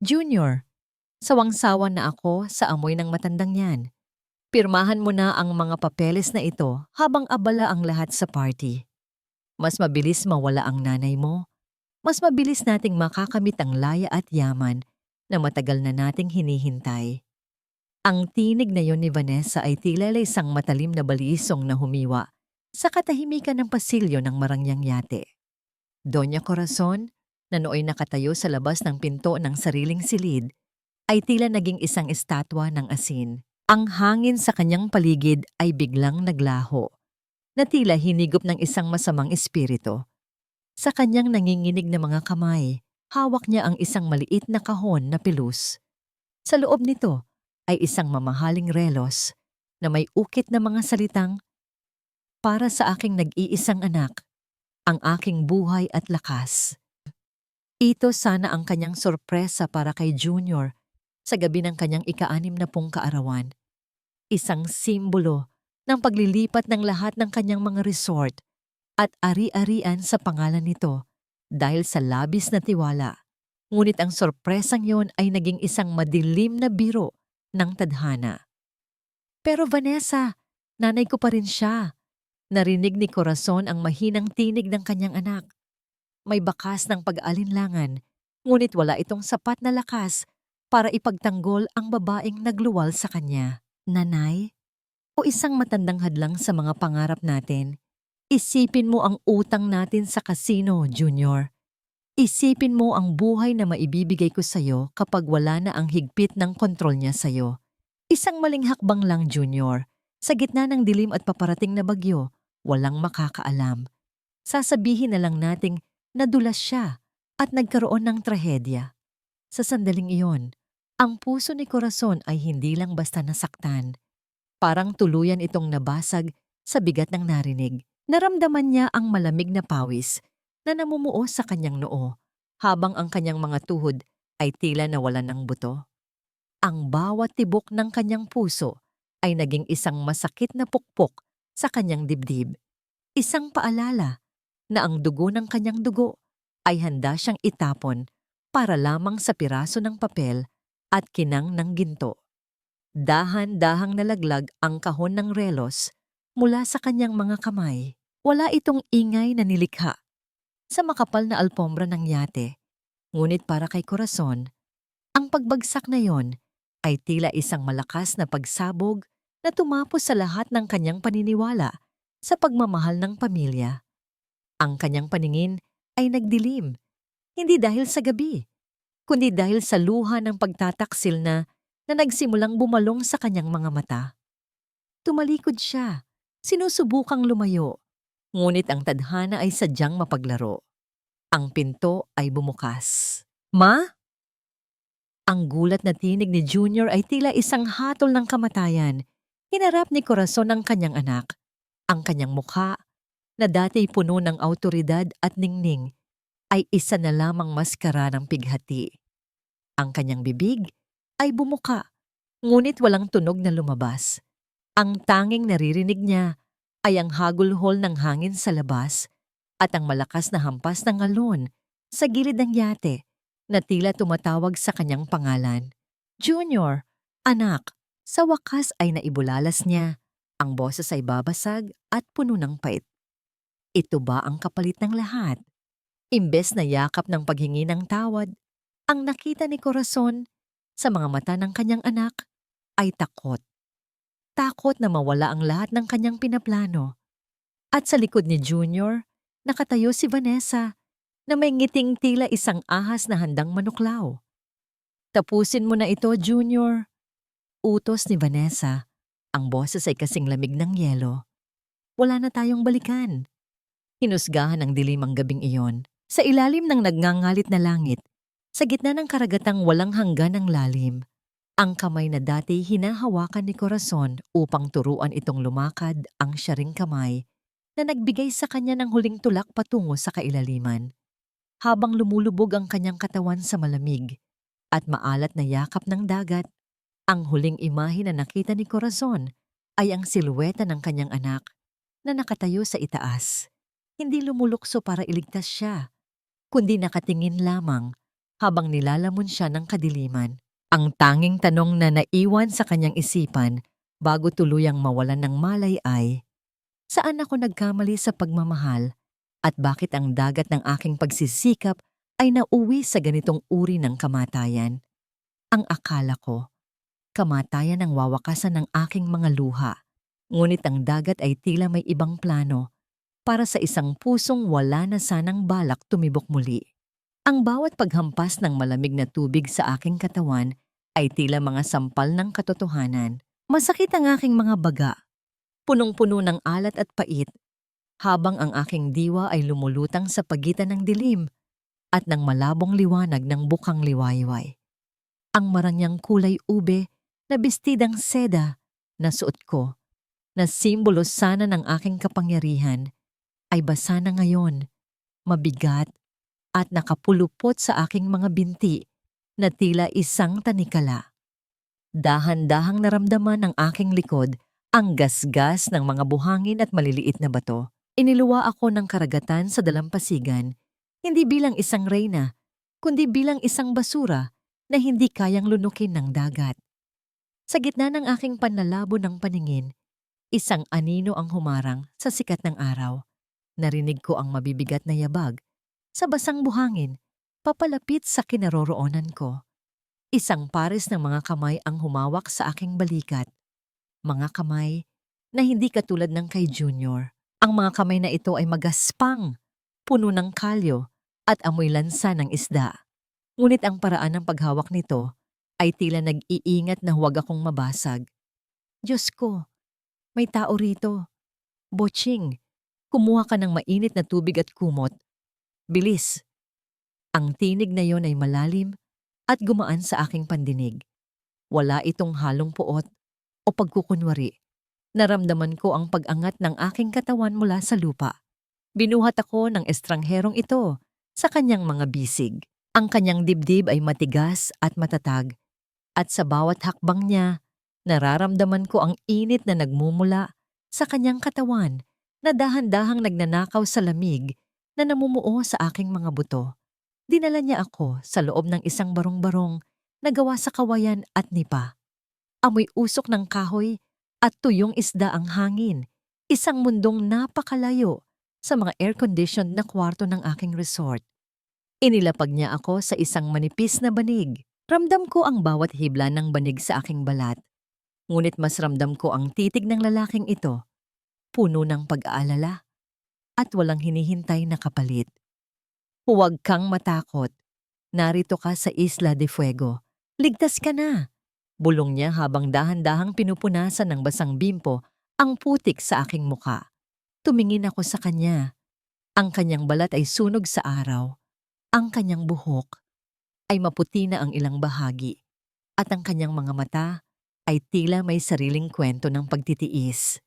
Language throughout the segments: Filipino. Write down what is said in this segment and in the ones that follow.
Junior, sawang-sawa na ako sa amoy ng matandang yan. Pirmahan mo na ang mga papeles na ito habang abala ang lahat sa party. Mas mabilis mawala ang nanay mo, mas mabilis nating makakamit ang laya at yaman na matagal na nating hinihintay. Ang tinig na yon ni Vanessa ay tila isang matalim na balisong na humiwa sa katahimikan ng pasilyo ng marangyang yate. Doña Corazon, na nooy nakatayo sa labas ng pinto ng sariling silid, ay tila naging isang estatwa ng asin. Ang hangin sa kanyang paligid ay biglang naglaho, na tila hinigop ng isang masamang espiritu. Sa kanyang nanginginig na mga kamay, hawak niya ang isang maliit na kahon na pilus. Sa loob nito ay isang mamahaling relos na may ukit na mga salitang, "Para sa aking nag-iisang anak, ang aking buhay at lakas." Ito sana ang kanyang sorpresa para kay Junior sa gabi ng kanyang ika-60 kaarawan. Isang simbolo ng paglilipat ng lahat ng kanyang mga resort at ari-arian sa pangalan nito dahil sa labis na tiwala. Ngunit ang sorpresang yon ay naging isang madilim na biro ng tadhana. Pero Vanessa, nanay ko pa rin siya. Narinig ni Corazon ang mahinang tinig ng kanyang anak. May bakas ng pag-aalinlangan, ngunit wala itong sapat na lakas para ipagtanggol ang babaeng nagluwal sa kanya. Nanay? O isang matandang hadlang sa mga pangarap natin? Isipin mo ang utang natin sa kasino, Junior. Isipin mo ang buhay na maibibigay ko sa'yo kapag wala na ang higpit ng kontrol niya sa'yo. Isang maling hakbang lang, Junior. Sa gitna ng dilim at paparating na bagyo, walang makakaalam. Sasabihin na lang nating nadulas siya at nagkaroon ng trahedya. Sa sandaling iyon, ang puso ni Corazon ay hindi lang basta nasaktan. Parang tuluyan itong nabasag sa bigat ng narinig. Naramdaman niya ang malamig na pawis na namumuo sa kanyang noo habang ang kanyang mga tuhod ay tila nawalan ng buto. Ang bawat tibok ng kanyang puso ay naging isang masakit na pukpok sa kanyang dibdib. Isang paalala na ang dugo ng kanyang dugo ay handa siyang itapon para lamang sa piraso ng papel at kinang ng ginto. Dahan-dahang nalaglag ang kahon ng relos mula sa kanyang mga kamay. Wala itong ingay na nilikha sa makapal na alpombra ng yate. Ngunit para kay Corazon, ang pagbagsak na yon ay tila isang malakas na pagsabog na tumapos sa lahat ng kanyang paniniwala sa pagmamahal ng pamilya. Ang kanyang paningin ay nagdilim, hindi dahil sa gabi, kundi dahil sa luha ng pagtataksil na nagsimulang bumalong sa kanyang mga mata. Tumalikod siya, sinusubukang lumayo, ngunit ang tadhana ay sadyang mapaglaro. Ang pinto ay bumukas. "Ma?" Ang gulat na tinig ni Junior ay tila isang hatol ng kamatayan. Hinarap ni Corazon ang kanyang anak. Ang kanyang mukha, na dati puno ng awtoridad at ningning, ay isa na lamang maskara ng pighati. Ang kanyang bibig ay bumuka, ngunit walang tunog na lumabas. Ang tanging naririnig niya ay ang hagulhol ng hangin sa labas at ang malakas na hampas ng alon sa gilid ng yate na tila tumatawag sa kanyang pangalan. "Junior, anak." Sa wakas ay naibulalas niya. Ang boses ay babasag at puno ng pait. Ito ba ang kapalit ng lahat? Imbes na yakap ng paghingi ng tawad, ang nakita ni Corazon sa mga mata ng kanyang anak ay takot. Takot na mawala ang lahat ng kanyang pinaplano. At sa likod ni Junior, nakatayo si Vanessa na may ngiting tila isang ahas na handang manuklaw. "Tapusin mo na ito, Junior." Utos ni Vanessa. Ang boses ay kasing lamig ng yelo. Wala na tayong balikan. Hinusgahan ng dilim ang gabing iyon. Sa ilalim ng nagngangalit na langit, sa gitna ng karagatang walang hanggan ng lalim, ang kamay na dati hinahawakan ni Corazon upang turuan itong lumakad ang syaring kamay na nagbigay sa kanya ng huling tulak patungo sa kailaliman. Habang lumulubog ang kanyang katawan sa malamig at maalat na yakap ng dagat, ang huling imahe na nakita ni Corazon ay ang siluweta ng kanyang anak na nakatayo sa itaas. Hindi lumulukso para iligtas siya, kundi nakatingin lamang, habang nilalamon siya ng kadiliman. Ang tanging tanong na naiwan sa kanyang isipan bago tuluyang mawalan ng malay ay, saan ako nagkamali sa pagmamahal at bakit ang dagat ng aking pagsisikap ay nauwi sa ganitong uri ng kamatayan? Ang akala ko, kamatayan ang wawakasan ng aking mga luha. Ngunit ang dagat ay tila may ibang plano para sa isang pusong wala na sanang balak tumibok muli. Ang bawat paghampas ng malamig na tubig sa aking katawan ay tila mga sampal ng katotohanan. Masakit ang aking mga baga, punong-puno ng alat at pait, habang ang aking diwa ay lumulutang sa pagitan ng dilim at ng malabong liwanag ng bukang liwayway. Ang marangyang kulay ube na bestidang seda na suot ko, na simbolo sana ng aking kapangyarihan, ay basa na ngayon, mabigat at nakapulupot sa aking mga binti na tila isang tanikala. Dahan-dahang naramdaman ng aking likod ang gasgas ng mga buhangin at maliliit na bato. Iniluwa ako ng karagatan sa dalampasigan, hindi bilang isang reyna, kundi bilang isang basura na hindi kayang lunukin ng dagat. Sa gitna ng aking panlalabo ng paningin, isang anino ang humarang sa sikat ng araw. Narinig ko ang mabibigat na yabag sa basang buhangin, papalapit sa kinaroroonan ko. Isang pares ng mga kamay ang humawak sa aking balikat. Mga kamay na hindi katulad ng kay Junior. Ang mga kamay na ito ay magaspang, puno ng kalyo at amoy lansa ng isda. Ngunit ang paraan ng paghawak nito ay tila nag-iingat na huwag akong mabasag. Diyos ko, may tao rito. Boching, kumuha ka ng mainit na tubig at kumot. Bilis! Ang tinig na yon ay malalim at gumaan sa aking pandinig. Wala itong halong puot o pagkukunwari. Naramdaman ko ang pag-angat ng aking katawan mula sa lupa. Binuhat ako ng estrangherong ito sa kanyang mga bisig. Ang kanyang dibdib ay matigas at matatag, at sa bawat hakbang niya, nararamdaman ko ang init na nagmumula sa kanyang katawan na dahan-dahang nagnanakaw sa lamig na namumuo sa aking mga buto. Dinala niya ako sa loob ng isang barong-barong na gawa sa kawayan at nipa. Amoy usok ng kahoy at tuyong isda ang hangin, isang mundong napakalayo sa mga air-conditioned na kwarto ng aking resort. Inilapag niya ako sa isang manipis na banig. Ramdam ko ang bawat hibla ng banig sa aking balat. Ngunit mas ramdam ko ang titig ng lalaking ito, puno ng pag-aalala at walang hinihintay na kapalit. Huwag kang matakot. Narito ka sa Isla de Fuego. Ligtas ka na. Bulong niya habang dahan-dahang pinupunasan ng basang bimpo ang putik sa aking muka. Tumingin ako sa kanya. Ang kanyang balat ay sunog sa araw. Ang kanyang buhok ay maputi na ang ilang bahagi. At ang kanyang mga mata ay tila may sariling kwento ng pagtitiis.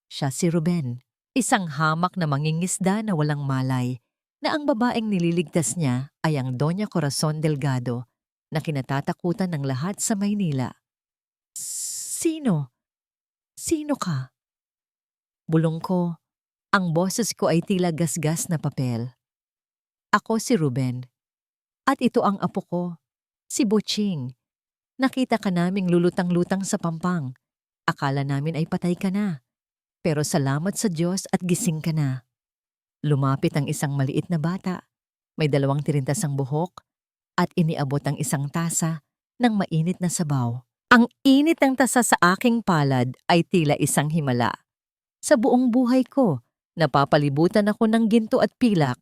Siya si Ruben, isang hamak na mangingisda na walang malay, na ang babaeng nililigtas niya ay ang Doña Corazon Delgado, na kinatatakutan ng lahat sa Maynila. Sino? Sino ka? Bulong ko, ang boses ko ay tila gasgas na papel. Ako si Ruben. At ito ang apo ko, si Boching. Nakita ka naming lulutang-lutang sa pampang. Akala namin ay patay ka na. Pero salamat sa Diyos at gising ka na. Lumapit ang isang maliit na bata. May 2 tirintas ang buhok at iniabot ang isang tasa ng mainit na sabaw. Ang init ng tasa sa aking palad ay tila isang himala. Sa buong buhay ko, napapalibutan ako ng ginto at pilak,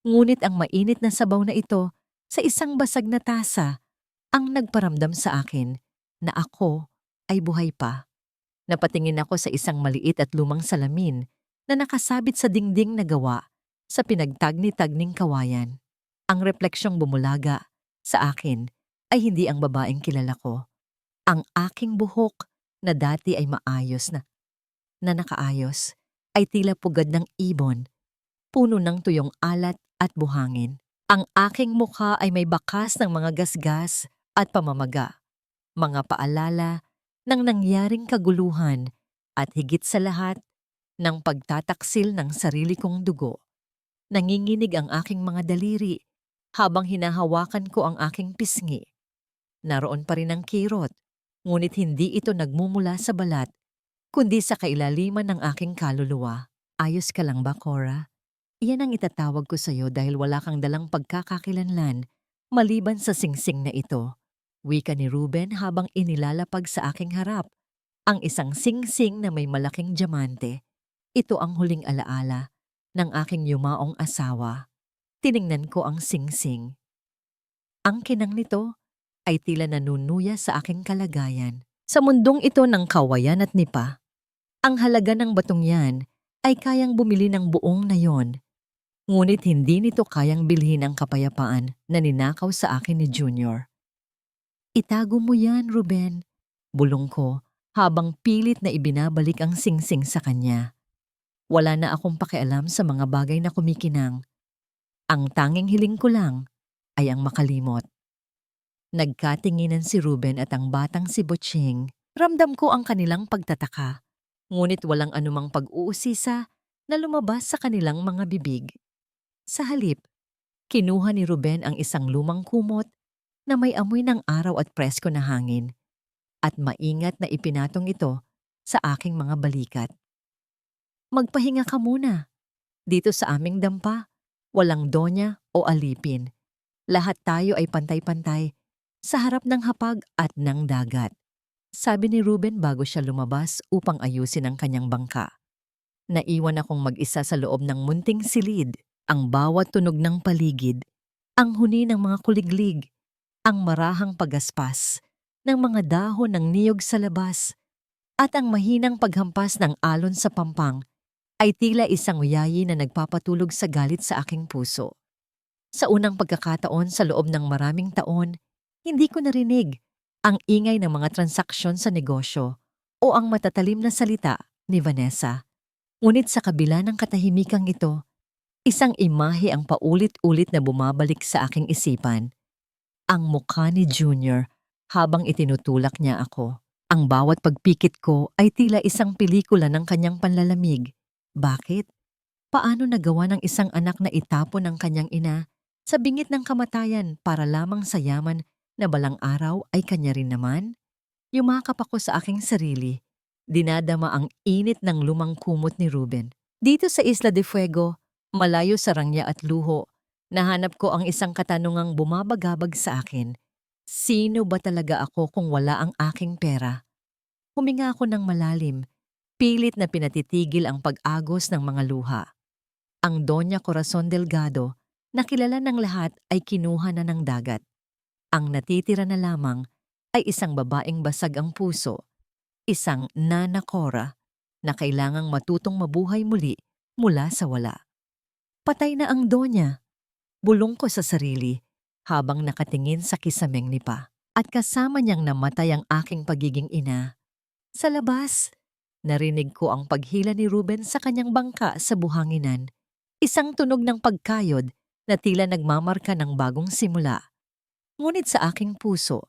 ngunit ang mainit na sabaw na ito sa isang basag na tasa ang nagparamdam sa akin na ako ay buhay pa. Napatingin ako sa isang maliit at lumang salamin na nakasabit sa dingding na gawa sa pinagtagni-tagning kawayan. Ang refleksyong bumulaga sa akin ay hindi ang babaeng kilala ko. Ang aking buhok na dati ay maayos na nakaayos ay tila pugad ng ibon, puno ng tuyong alat at buhangin. Ang aking mukha ay may bakas ng mga gasgas at pamamaga, mga paalala ng nangyaring kaguluhan at higit sa lahat ng pagtataksil ng sarili kong dugo. Nanginginig ang aking mga daliri Habang hinahawakan ko ang aking pisngi, naroon pa rin ang kirot, ngunit hindi ito nagmumula sa balat, kundi sa kailaliman ng aking kaluluwa. Ayos ka lang ba, Cora? Iyan ang itatawag ko sa'yo dahil wala kang dalang pagkakakilanlan maliban sa singsing na ito. Wika ni Ruben habang inilalapag sa aking harap ang isang singsing na may malaking diamante. Ito ang huling alaala ng aking yumaong asawa. Tiningnan ko ang singsing. Ang kinang nito ay tila nanunuya sa aking kalagayan. Sa mundong ito ng kawayan at nipa, ang halaga ng batong yan ay kayang bumili ng buong nayon. Ngunit hindi nito kayang bilhin ang kapayapaan na ninakaw sa akin ni Junior. Itago mo yan, Ruben. Bulong ko habang pilit na ibinabalik ang singsing sa kanya. Wala na akong pakialam sa mga bagay na kumikinang. Ang tanging hiling ko lang ay ang makalimot. Nagkatinginan si Ruben at ang batang si Butching. Ramdam ko ang kanilang pagtataka, ngunit walang anumang pag-uusisa na lumabas sa kanilang mga bibig. Sa halip, kinuha ni Ruben ang isang lumang kumot na may amoy ng araw at presko na hangin at maingat na ipinatong ito sa aking mga balikat. Magpahinga ka muna. Dito sa aming dampa, walang donya o alipin. Lahat tayo ay pantay-pantay sa harap ng hapag at ng dagat. Sabi ni Ruben bago siya lumabas upang ayusin ang kanyang bangka. Naiwan akong mag-isa sa loob ng munting silid. Ang bawat tunog ng paligid, ang huni ng mga kuliglig, ang marahang pagaspas ng mga dahon ng niyog sa labas, at ang mahinang paghampas ng alon sa pampang ay tila isang uyayi na nagpapatulog sa galit sa aking puso. Sa unang pagkakataon sa loob ng maraming taon, hindi ko narinig ang ingay ng mga transaksyon sa negosyo o ang matatalim na salita ni Vanessa. Ngunit sa kabila ng katahimikang ito, isang imahe ang paulit-ulit na bumabalik sa aking isipan. Ang mukha ni Junior habang itinutulak niya ako. Ang bawat pagpikit ko ay tila isang pelikula ng kanyang panlalamig. Bakit? Paano nagawa ng isang anak na itapon ng kanyang ina sa bingit ng kamatayan para lamang sa yaman na balang araw ay kanya rin naman? Yumakap ako sa aking sarili. Dinadama ang init ng lumang kumot ni Ruben. Dito sa Isla de Fuego, malayo sa rangya at luho, nahanap ko ang isang katanungang bumabagabag sa akin. Sino ba talaga ako kung wala ang aking pera? Huminga ako ng malalim, pilit na pinatitigil ang pag-agos ng mga luha. Ang Doña Corazon Delgado, na kilala ng lahat ay kinuha na ng dagat. Ang natitira na lamang ay isang babaeng basag ang puso, isang Nana Cora na kailangang matutong mabuhay muli mula sa wala. Patay na ang Donya, bulong ko sa sarili habang nakatingin sa kisameng nipa. At kasama niyang namatay ang aking pagiging ina. Sa labas, narinig ko ang paghila ni Ruben sa kanyang bangka sa buhanginan. Isang tunog ng pagkayod na tila nagmamarka ng bagong simula. Ngunit sa aking puso,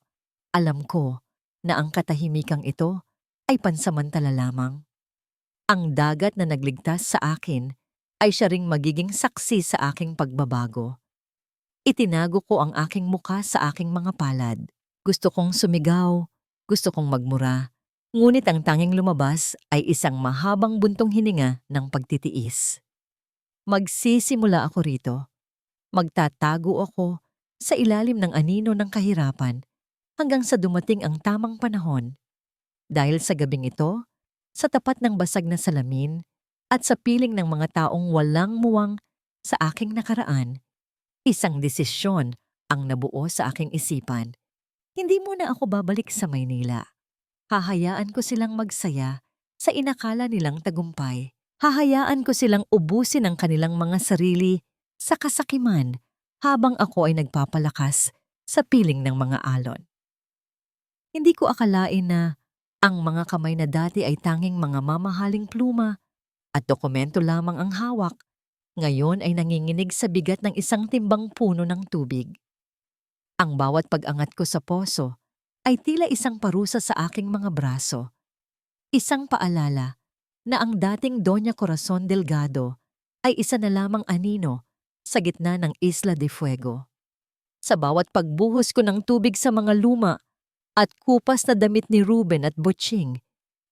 alam ko na ang katahimikang ito ay pansamantala lamang. Ang dagat na nagligtas sa akin ay siya ring magiging saksi sa aking pagbabago. Itinago ko ang aking muka sa aking mga palad. Gusto kong sumigaw, gusto kong magmura, ngunit ang tanging lumabas ay isang mahabang buntong hininga ng pagtitiis. Magsisimula ako rito. Magtatago ako sa ilalim ng anino ng kahirapan hanggang sa dumating ang tamang panahon. Dahil sa gabing ito, sa tapat ng basag na salamin, at sa piling ng mga taong walang muwang sa aking nakaraan, isang desisyon ang nabuo sa aking isipan. Hindi muna ako babalik sa Maynila. Hahayaan ko silang magsaya sa inakala nilang tagumpay. Hahayaan ko silang ubusin ang kanilang mga sarili sa kasakiman habang ako ay nagpapalakas sa piling ng mga alon. Hindi ko akalain na ang mga kamay na dati ay tanging mga mamahaling pluma at dokumento lamang ang hawak, ngayon ay nanginginig sa bigat ng isang timbang puno ng tubig. Ang bawat pag-angat ko sa poso ay tila isang parusa sa aking mga braso. Isang paalala na ang dating Doña Corazon Delgado ay isa na lamang anino sa gitna ng Isla de Fuego. Sa bawat pagbuhos ko ng tubig sa mga luma at kupas na damit ni Ruben at Butching,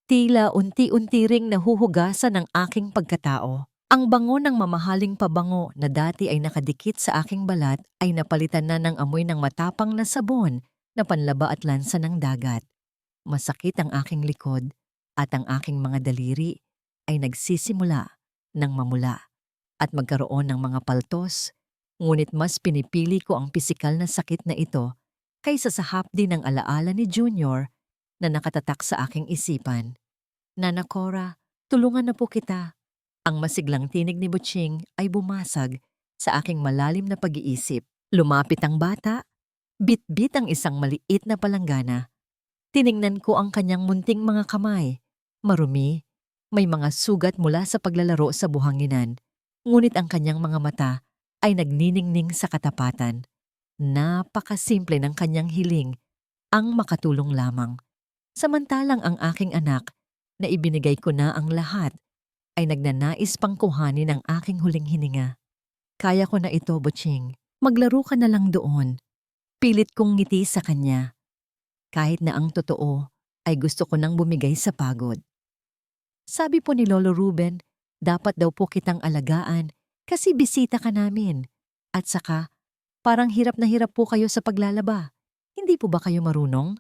tila unti-unti ring nahuhugasan ang aking pagkatao. Ang bango ng mamahaling pabango na dati ay nakadikit sa aking balat ay napalitan na ng amoy ng matapang na sabon na panlaba at lansa ng dagat. Masakit ang aking likod at ang aking mga daliri ay nagsisimula ng mamula at magkaroon ng mga paltos, ngunit mas pinipili ko ang pisikal na sakit na ito kaysa sa hapdi ng alaala ni Junior na nakatatak sa aking isipan. Nana Cora, tulungan na po kita. Ang masiglang tinig ni Butching ay bumasag sa aking malalim na pag-iisip. Lumapit ang bata, bit-bit ang isang maliit na palanggana. Tiningnan ko ang kanyang munting mga kamay. Marumi, may mga sugat mula sa paglalaro sa buhanginan. Ngunit ang kanyang mga mata ay nagniningning sa katapatan. Napakasimple ng kanyang hiling, ang makatulong lamang. Samantalang ang aking anak, na ibinigay ko na ang lahat, ay nagnanais pang kuhanin ang aking huling hininga. Kaya ko na ito, Butching. Maglaro ka na lang doon. Pilit kong ngiti sa kanya. Kahit na ang totoo ay gusto ko nang bumigay sa pagod. Sabi po ni Lolo Ruben, dapat daw po kitang alagaan kasi bisita ka namin. At saka, parang hirap na hirap po kayo sa paglalaba. Hindi po ba kayo marunong?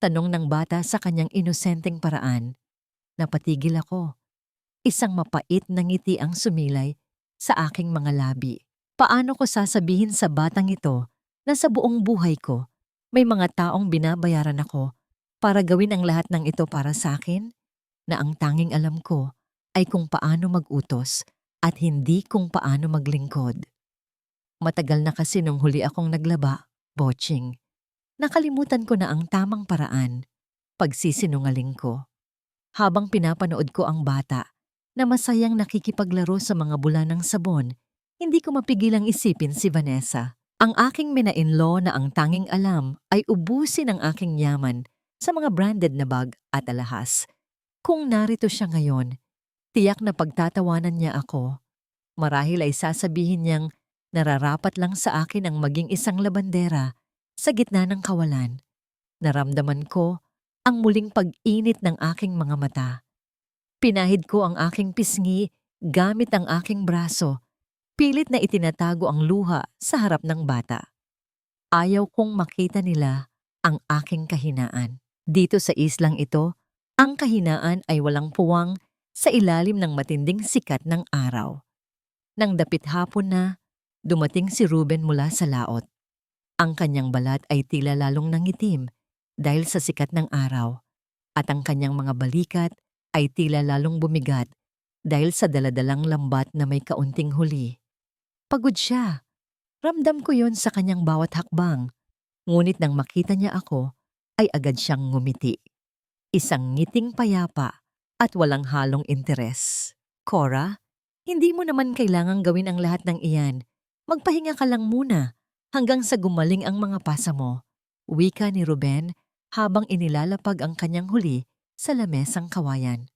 Tanong ng bata sa kanyang inosenteng paraan. Napatigil ako. Isang mapait na ngiti ang sumilay sa aking mga labi. Paano ko sasabihin sa batang ito na sa buong buhay ko may mga taong binabayaran ako para gawin ang lahat ng ito para sa akin? Na ang tanging alam ko ay kung paano mag-utos at hindi kung paano maglingkod. Matagal na kasi nung huli akong naglaba, Butching. Nakalimutan ko na ang tamang paraan, pagsisinungaling ko. Habang pinapanood ko ang bata na masayang nakikipaglaro sa mga bula ng sabon, hindi ko mapigilang isipin si Vanessa. Ang aking mina-in-law na ang tanging alam ay ubusin ang aking yaman sa mga branded na bag at alahas. Kung narito siya ngayon, tiyak na pagtatawanan niya ako. Marahil ay sasabihin niyang nararapat lang sa akin ang maging isang labandera sa gitna ng kawalan. Naramdaman ko ang muling pag-init ng aking mga mata. Pinahid ko ang aking pisngi gamit ang aking braso. Pilit na itinatago ang luha sa harap ng bata. Ayaw kong makita nila ang aking kahinaan. Dito sa islang ito, ang kahinaan ay walang puwang sa ilalim ng matinding sikat ng araw. Nang dapit hapon na, dumating si Ruben mula sa laot. Ang kanyang balat ay tila lalong nangitim dahil sa sikat ng araw, at ang kanyang mga balikat ay tila lalong bumigat dahil sa daladalang lambat na may kaunting huli. Pagod siya. Ramdam ko yon sa kanyang bawat hakbang. Ngunit nang makita niya ako, ay agad siyang ngumiti. Isang ngiting payapa at walang halong interes. Cora, hindi mo naman kailangang gawin ang lahat ng iyan. Magpahinga ka lang muna hanggang sa gumaling ang mga pasa mo. Wika ni Ruben habang inilalapag ang kanyang huli sa lamesang kawayan.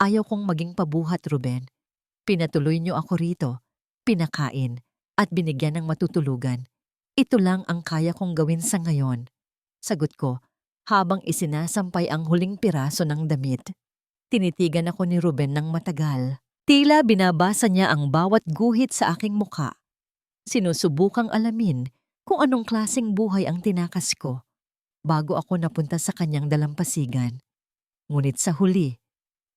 Ayaw kong maging pabuhat, Ruben. Pinatuloy niyo ako rito, pinakain, at binigyan ng matutulugan. Ito lang ang kaya kong gawin sa ngayon. Sagot ko, habang isinasampay ang huling piraso ng damit. Tinitigan ako ni Ruben ng matagal. Tila binabasa niya ang bawat guhit sa aking muka. Sinusubukang alamin kung anong klaseng buhay ang tinakas ko bago ako napunta sa kanyang dalampasigan. Ngunit sa huli,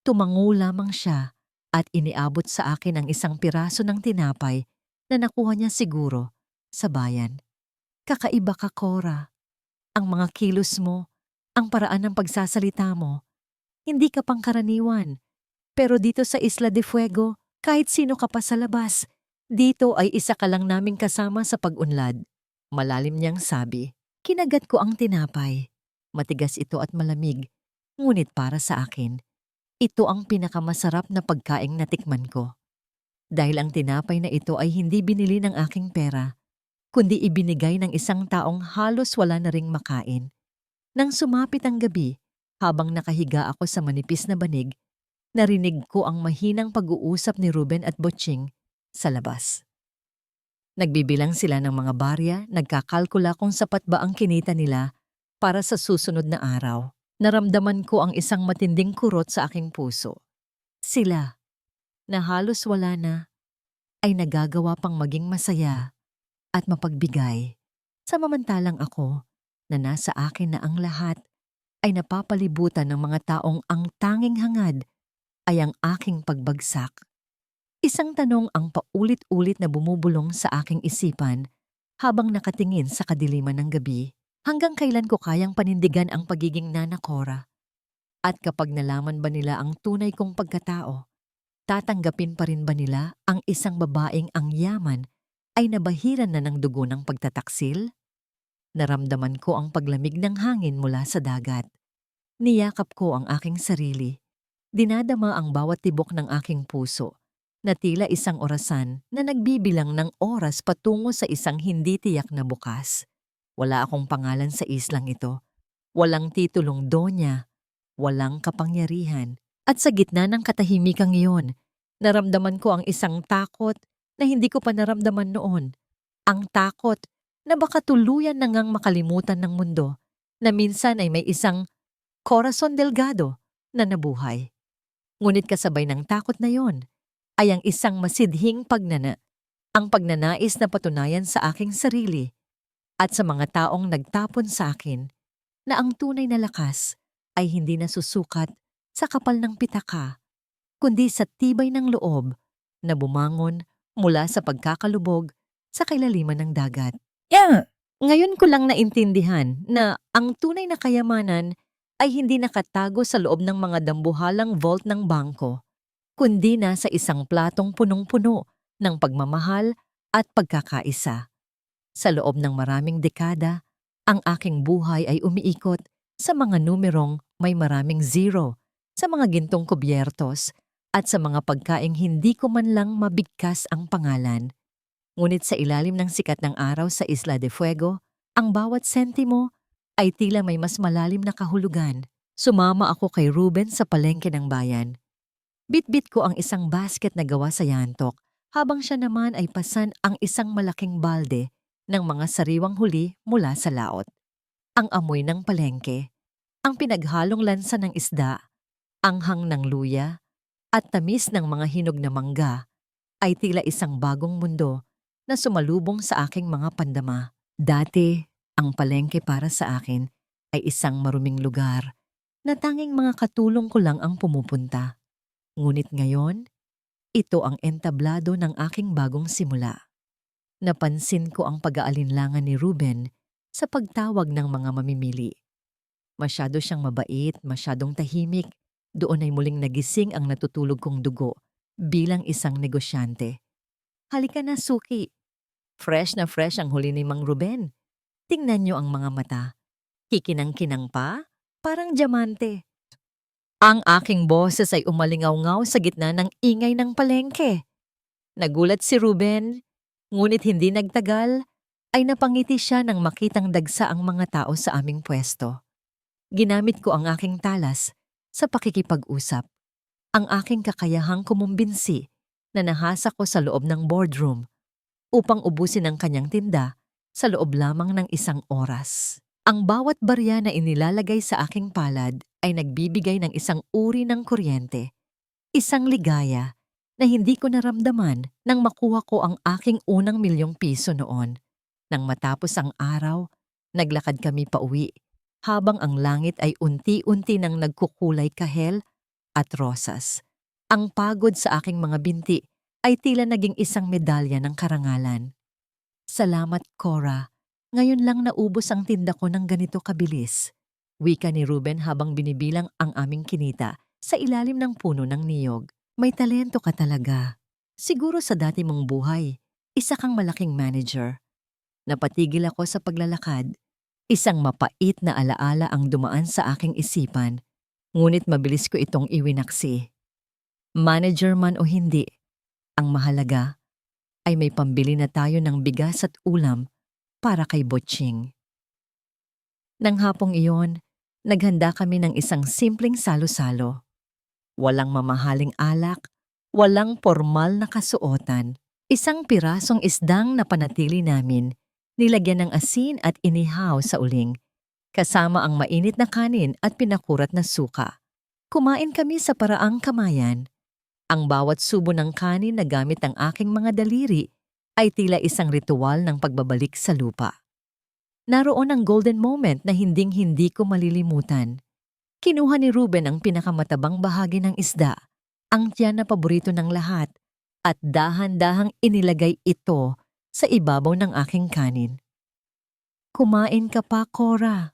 tumango lamang siya at iniabot sa akin ang isang piraso ng tinapay na nakuha niya siguro sa bayan. Kakaiba ka, Cora. Ang mga kilos mo, ang paraan ng pagsasalita mo, hindi ka pangkaraniwan. Pero dito sa Isla de Fuego, kahit sino ka pa sa labas, dito ay isa ka lang naming kasama sa pag-unlad. Malalim niyang sabi. Kinagat ko ang tinapay. Matigas ito at malamig, ngunit para sa akin, ito ang pinakamasarap na pagkaing natikman ko. Dahil ang tinapay na ito ay hindi binili ng aking pera, kundi ibinigay ng isang taong halos wala na ring makain. Nang sumapit ang gabi, habang nakahiga ako sa manipis na banig, narinig ko ang mahinang pag-uusap ni Ruben at Butching sa labas. Nagbibilang sila ng mga barya, nagkakalkula kung sapat ba ang kinita nila para sa susunod na araw. Naramdaman ko ang isang matinding kurot sa aking puso. Sila, na halos wala na, ay nagagawa pang maging masaya at mapagbigay. Samantalang ako, na nasa akin na ang lahat, ay napapalibutan ng mga taong ang tanging hangad ay ang aking pagbagsak. Isang tanong ang paulit-ulit na bumubulong sa aking isipan habang nakatingin sa kadiliman ng gabi. Hanggang kailan ko kayang panindigan ang pagiging Nana Cora? At kapag nalaman ba nila ang tunay kong pagkatao, tatanggapin pa rin ba nila ang isang babaeng ang yaman ay nabahiran na ng dugo ng pagtataksil? Naramdaman ko ang paglamig ng hangin mula sa dagat. Niyakap ko ang aking sarili. Dinadama ang bawat tibok ng aking puso na tila isang orasan na nagbibilang ng oras patungo sa isang hindi tiyak na bukas. Wala akong pangalan sa islang ito. Walang titulong donya, walang kapangyarihan. At sa gitna ng katahimikang iyon, naramdaman ko ang isang takot na hindi ko pa naramdaman noon. Ang takot na baka tuluyan na ngang makalimutan ng mundo na minsan ay may isang Corazon Delgado na nabuhay. Ngunit kasabay ng takot na yon ay ang isang masidhing ang pagnanais na patunayan sa aking sarili at sa mga taong nagtapon sa akin na ang tunay na lakas ay hindi nasusukat sa kapal ng pitaka, kundi sa tibay ng loob na bumangon mula sa pagkakalubog sa kailaliman ng dagat. Ngayon ko lang naintindihan na ang tunay na kayamanan ay hindi nakatago sa loob ng mga dambuhalang vault ng bangko, kundi na sa isang platong punong-puno ng pagmamahal at pagkakaisa. Sa loob ng maraming dekada, ang aking buhay ay umiikot sa mga numerong may maraming zero, sa mga gintong kubyertos, at sa mga pagkaing hindi ko man lang mabigkas ang pangalan. Ngunit sa ilalim ng sikat ng araw sa Isla de Fuego, ang bawat sentimo ay tila may mas malalim na kahulugan. Sumama ako kay Ruben sa palengke ng bayan. Bitbit ko ang isang basket na gawa sa yantok, habang siya naman ay pasan ang isang malaking balde ng mga sariwang huli mula sa laot. Ang amoy ng palengke, ang pinaghalong lansa ng isda, anghang ng luya, at tamis ng mga hinog na mangga ay tila isang bagong mundo na sumalubong sa aking mga pandama. Dati, ang palengke para sa akin ay isang maruming lugar na tanging mga katulong ko lang ang pumupunta. Ngunit ngayon, ito ang entablado ng aking bagong simula. Napansin ko ang pag-aalinlangan ni Ruben sa pagtawag ng mga mamimili. Masyado siyang mabait, masyadong tahimik. Doon ay muling nagising ang natutulog kong dugo bilang isang negosyante. Halika na, Suki. Fresh na fresh ang huli ni Mang Ruben. Tingnan niyo ang mga mata. Kikinang-kinang pa, parang diamante. Ang aking boses ay umalingaw-ngaw sa gitna ng ingay ng palengke. Nagulat si Ruben, ngunit hindi nagtagal, ay napangiti siya nang makitang dagsa ang mga tao sa aming pwesto. Ginamit ko ang aking talas sa pakikipag-usap. Ang aking kakayahang kumumbinsi na nahasa ko sa loob ng boardroom upang ubusin ang kanyang tinda sa loob lamang ng isang oras. Ang bawat barya na inilalagay sa aking palad ay nagbibigay ng isang uri ng kuryente, isang ligaya na hindi ko naramdaman nang makuha ko ang aking unang ₱1,000,000 noon. Nang matapos ang araw, naglakad kami pauwi habang ang langit ay unti-unti nang nagkukulay kahel at rosas. Ang pagod sa aking mga binti ay tila naging isang medalya ng karangalan. Salamat, Cora. Ngayon lang naubos ang tinda ko ng ganito kabilis. Wika ni Ruben habang binibilang ang aming kinita sa ilalim ng puno ng niyog. May talento ka talaga. Siguro sa dati mong buhay, isa kang malaking manager. Napatigil ako sa paglalakad. Isang mapait na alaala ang dumaan sa aking isipan, ngunit mabilis ko itong iwinaksi. Manager man o hindi, ang mahalaga ay may pambili na tayo ng bigas at ulam para kay Butching. Nang hapong iyon, naghanda kami ng isang simpleng salo-salo. Walang mamahaling alak, walang formal na kasuotan. Isang pirasong isdang napanatili namin, nilagyan ng asin at inihaw sa uling, kasama ang mainit na kanin at pinakurat na suka. Kumain kami sa paraang kamayan. Ang bawat subo ng kanin na gamit ang aking mga daliri ay tila isang ritual ng pagbabalik sa lupa. Naroon ang golden moment na hinding-hindi ko malilimutan. Kinuha ni Ruben ang pinakamatabang bahagi ng isda, ang tiyan na paborito ng lahat, at dahan-dahang inilagay ito sa ibabaw ng aking kanin. Kumain ka pa, Cora.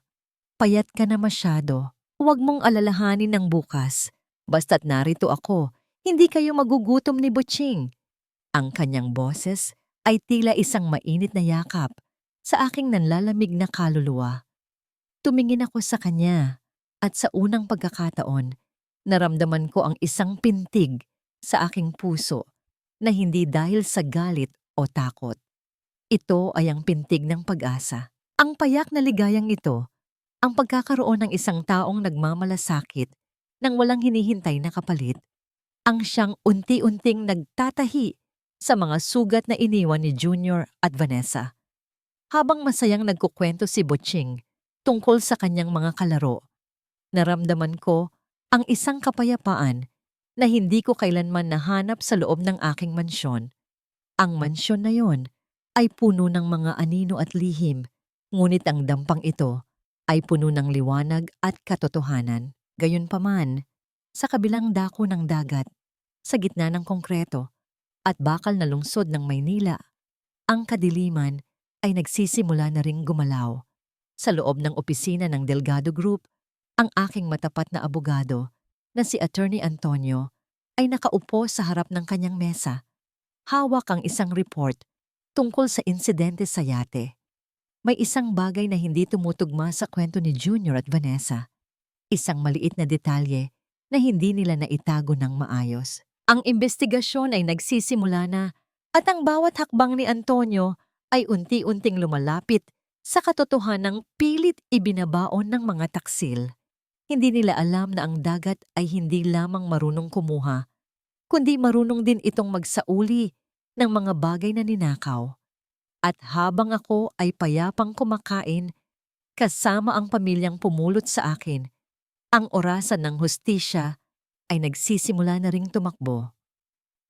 Payat ka na masyado. Huwag mong alalahanin ng bukas. Basta't narito ako, hindi kayo magugutom ni Butching. Ang kanyang boses ay tila isang mainit na yakap sa aking nanlalamig na kaluluwa. Tumingin ako sa kanya at sa unang pagkakataon, naramdaman ko ang isang pintig sa aking puso na hindi dahil sa galit o takot. Ito ay ang pintig ng pag-asa. Ang payak na ligayang ito, ang pagkakaroon ng isang taong nagmamalasakit nang walang hinihintay na kapalit, ang siyang unti-unting nagtatahi sa mga sugat na iniwan ni Junior at Vanessa. Habang masayang nagkukwento si Butching tungkol sa kanyang mga kalaro, naramdaman ko ang isang kapayapaan na hindi ko kailanman nahanap sa loob ng aking mansyon. Ang mansyon na yon ay puno ng mga anino at lihim, ngunit ang dampang ito ay puno ng liwanag at katotohanan. Gayunpaman, sa kabilang dako ng dagat, sa gitna ng konkreto at bakal na lungsod ng Maynila, ang kadiliman ay nagsisimula na ring gumalaw. Sa loob ng opisina ng Delgado Group, ang aking matapat na abogado na si Attorney Antonio ay nakaupo sa harap ng kanyang mesa. Hawak ang isang report tungkol sa insidente sa yate. May isang bagay na hindi tumutugma sa kwento ni Junior at Vanessa. Isang maliit na detalye na hindi nila naitago ng maayos. Ang investigasyon ay nagsisimula na at ang bawat hakbang ni Antonio ay unti-unting lumalapit sa katotohanang pilit ibinabaon ng mga taksil. Hindi nila alam na ang dagat ay hindi lamang marunong kumuha, kundi marunong din itong magsauli ng mga bagay na ninakaw. At habang ako ay payapang kumakain, kasama ang pamilyang pumulot sa akin, ang orasan ng hustisya ay nagsisimula na ring tumakbo.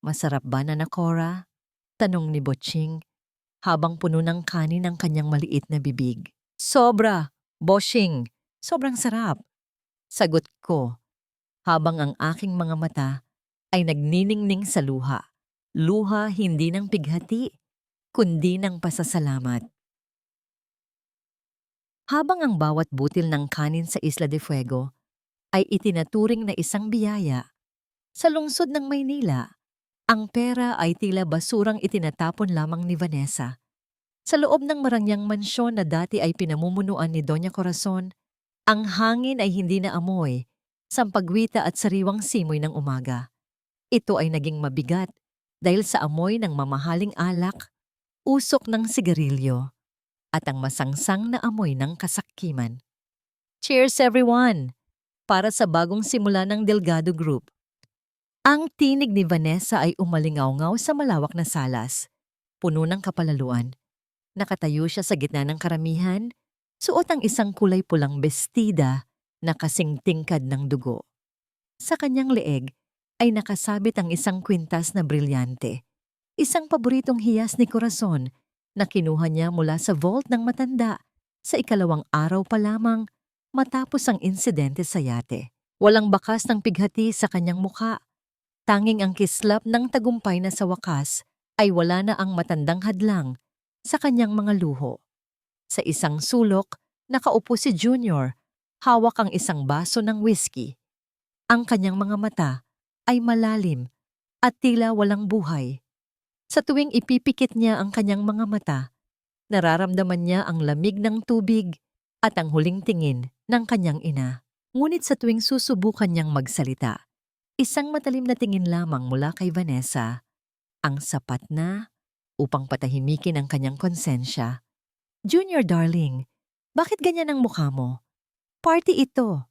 Masarap ba na Cora? Tanong ni Butching habang puno ng kanin ang kanyang maliit na bibig. Sobra, Boshing. Sobrang sarap. Sagot ko habang ang aking mga mata ay nagniningning sa luha. Luha hindi ng pighati, kundi ng pasasalamat. Habang ang bawat butil ng kanin sa Isla de Fuego ay itinaturing na isang biyaya, sa lungsod ng Maynila, ang pera ay tila basurang itinatapon lamang ni Vanessa. Sa loob ng marangyang mansyon na dati ay pinamumunuan ni Doña Corazon, ang hangin ay hindi na amoy, sampagwita at sariwang simoy ng umaga. Ito ay naging mabigat dahil sa amoy ng mamahaling alak, usok ng sigarilyo, at ang masangsang na amoy ng kasakiman. Cheers everyone! Para sa bagong simula ng Delgado Group. Ang tinig ni Vanessa ay umalingaw-ngaw sa malawak na salas, puno ng kapalaluan. Nakatayo siya sa gitna ng karamihan, suot ang isang kulay pulang bestida na kasing tingkad ng dugo. Sa kanyang leeg ay nakasabit ang isang kwintas na brilyante, isang paboritong hiyas ni Corazon na kinuha niya mula sa vault ng matanda sa ikalawang araw pa lamang matapos ang insidente sa yate. Walang bakas ng pighati sa kanyang mukha. Tanging ang kislap ng tagumpay na sa wakas ay wala na ang matandang hadlang sa kanyang mga luho. Sa isang sulok, nakaupo si Junior, hawak ang isang baso ng whiskey. Ang kanyang mga mata ay malalim at tila walang buhay. Sa tuwing ipipikit niya ang kanyang mga mata, nararamdaman niya ang lamig ng tubig at ang huling tingin ng kanyang ina. Ngunit sa tuwing susubukan niyang magsalita, isang matalim na tingin lamang mula kay Vanessa, ang sapat na upang patahimikin ang kanyang konsensya. Junior darling, bakit ganyan ang mukha mo? Party ito.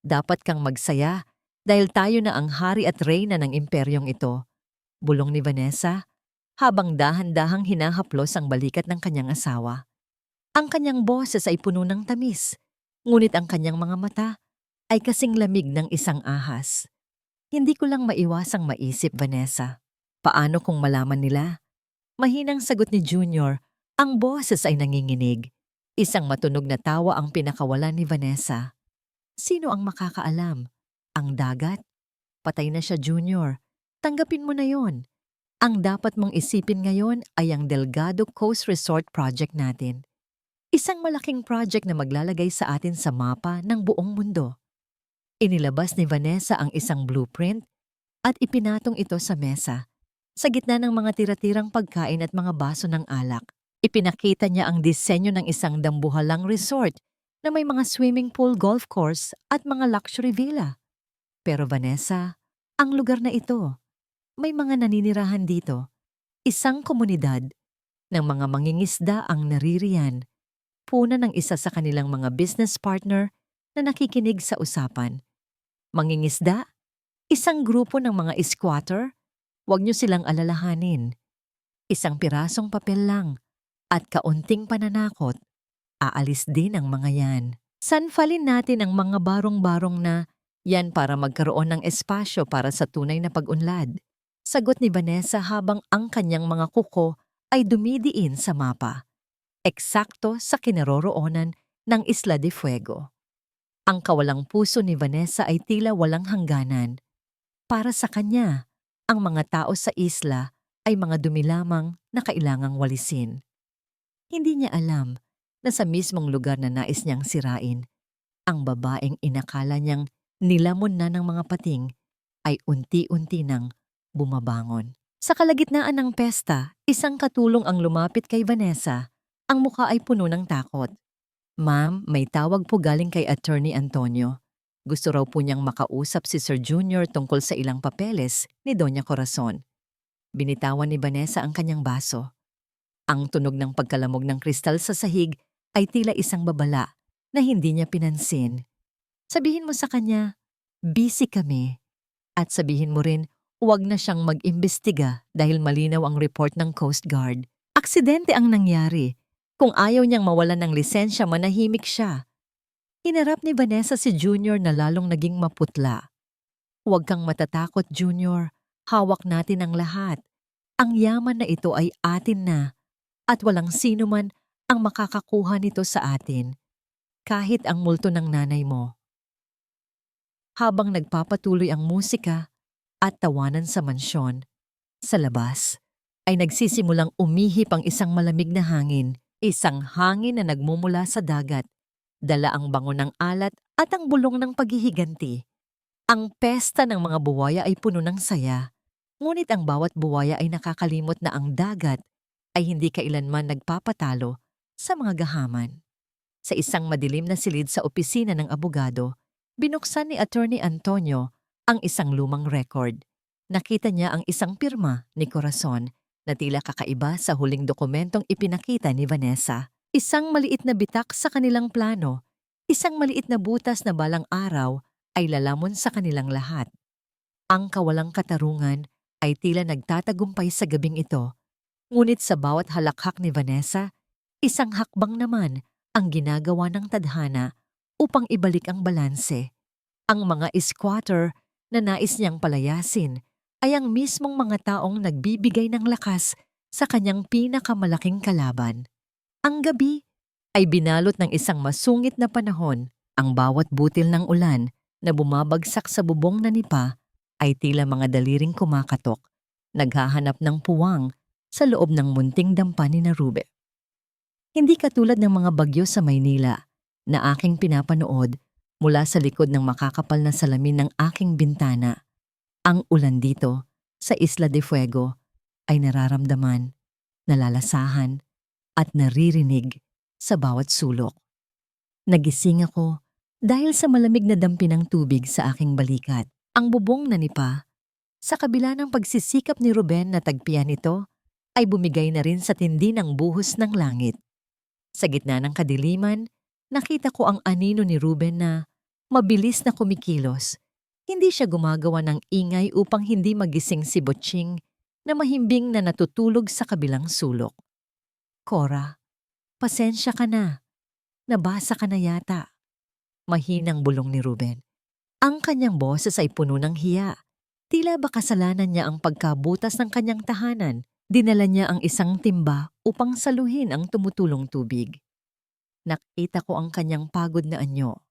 Dapat kang magsaya dahil tayo na ang hari at reyna ng imperyong ito. Bulong ni Vanessa habang dahan-dahang hinahaplos ang balikat ng kanyang asawa. Ang kanyang boses ay puno ng tamis, ngunit ang kanyang mga mata ay kasing lamig ng isang ahas. Hindi ko lang maiwasang maisip, Vanessa. Paano kung malaman nila? Mahinang sagot ni Junior, ang boses ay nanginginig. Isang matunog na tawa ang pinakawalan ni Vanessa. Sino ang makakaalam? Ang dagat? Patay na siya, Junior. Tanggapin mo na yon. Ang dapat mong isipin ngayon ay ang Delgado Coast Resort Project natin. Isang malaking project na maglalagay sa atin sa mapa ng buong mundo. Inilabas ni Vanessa ang isang blueprint at ipinatong ito sa mesa. Sa gitna ng mga tira-tirang pagkain at mga baso ng alak, ipinakita niya ang disenyo ng isang dambuhalang resort na may mga swimming pool, golf course at mga luxury villa. Pero Vanessa, ang lugar na ito, may mga naninirahan dito. Isang komunidad ng mga mangingisda ang naririyan. Puna ng isa sa kanilang mga business partner na nakikinig sa usapan. Mangingisda? Isang grupo ng mga squatter? Huwag niyo silang alalahanin. Isang pirasong papel lang at kaunting pananakot. Aalis din ang mga yan. Sanfalin natin ang mga barong-barong na yan para magkaroon ng espasyo para sa tunay na pag-unlad. Sagot ni Vanessa habang ang kanyang mga kuko ay dumidiin sa mapa. Eksakto sa kinaroroonan ng Isla de Fuego. Ang kawalang puso ni Vanessa ay tila walang hangganan. Para sa kanya, ang mga tao sa isla ay mga dumi lamang na kailangang walisin. Hindi niya alam na sa mismong lugar na nais niyang sirain, ang babaeng inakala niyang nilamon na ng mga pating ay unti-unti nang bumabangon. Sa kalagitnaan ng pesta, isang katulong ang lumapit kay Vanessa. Ang mukha ay puno ng takot. Ma'am, may tawag po galing kay Attorney Antonio. Gusto raw po niyang makausap si Sir Junior tungkol sa ilang papeles ni Doña Corazon. Binitawan ni Vanessa ang kanyang baso. Ang tunog ng pagkalamog ng kristal sa sahig ay tila isang babala na hindi niya pinansin. Sabihin mo sa kanya, busy kami. At sabihin mo rin, huwag na siyang mag-imbestiga dahil malinaw ang report ng Coast Guard. Aksidente ang nangyari. Kung ayaw niyang mawalan ng lisensya, manahimik siya. Hinarap ni Vanessa si Junior na lalong naging maputla. Huwag kang matatakot, Junior. Hawak natin ang lahat. Ang yaman na ito ay atin na at walang sino man ang makakakuha nito sa atin. Kahit ang multo ng nanay mo. Habang nagpapatuloy ang musika at tawanan sa mansyon, sa labas ay nagsisimulang umihip ang isang malamig na hangin. Isang hangin na nagmumula sa dagat, dala ang bango ng alat at ang bulong ng paghihiganti. Ang pesta ng mga buwaya ay puno ng saya, ngunit ang bawat buwaya ay nakakalimot na ang dagat ay hindi kailanman nagpapatalo sa mga gahaman. Sa isang madilim na silid sa opisina ng abogado, binuksan ni Attorney Antonio ang isang lumang record. Nakita niya ang isang pirma ni Corazon na tila kakaiba sa huling dokumentong ipinakita ni Vanessa. Isang maliit na bitak sa kanilang plano, isang maliit na butas na balang araw ay lalamon sa kanilang lahat. Ang kawalang katarungan ay tila nagtatagumpay sa gabing ito, ngunit sa bawat halakhak ni Vanessa, isang hakbang naman ang ginagawa ng tadhana upang ibalik ang balanse. Ang mga squatter na nais niyang palayasin ay ang mismong mga taong nagbibigay ng lakas sa kanyang pinakamalaking kalaban. Ang gabi ay binalot ng isang masungit na panahon. Ang bawat butil ng ulan na bumabagsak sa bubong na nipa ay tila mga daliring kumakatok, naghahanap ng puwang sa loob ng munting dampa ni Rube. Hindi katulad ng mga bagyo sa Maynila na aking pinapanood mula sa likod ng makakapal na salamin ng aking bintana. Ang ulan dito sa Isla de Fuego ay nararamdaman, nalalasahan at naririnig sa bawat sulok. Nagising ako dahil sa malamig na dampi ng tubig sa aking balikat. Ang bubong na nipa, sa kabila ng pagsisikap ni Ruben na tagpian ito, ay bumigay na rin sa tindi ng buhos ng langit. Sa gitna ng kadiliman, nakita ko ang anino ni Ruben na mabilis na kumikilos. Hindi siya gumagawa ng ingay upang hindi magising si Butching. na mahimbing na natutulog sa kabilang sulok. Cora, pasensya ka na. Nabasa ka na yata. Mahinang bulong ni Ruben. Ang kanyang boses ay puno ng hiya. Tila ba kasalanan niya ang pagkabutas ng kanyang tahanan. Dinala niya ang isang timba upang saluhin ang tumutulong tubig. Nakita ko ang kanyang pagod na anyo.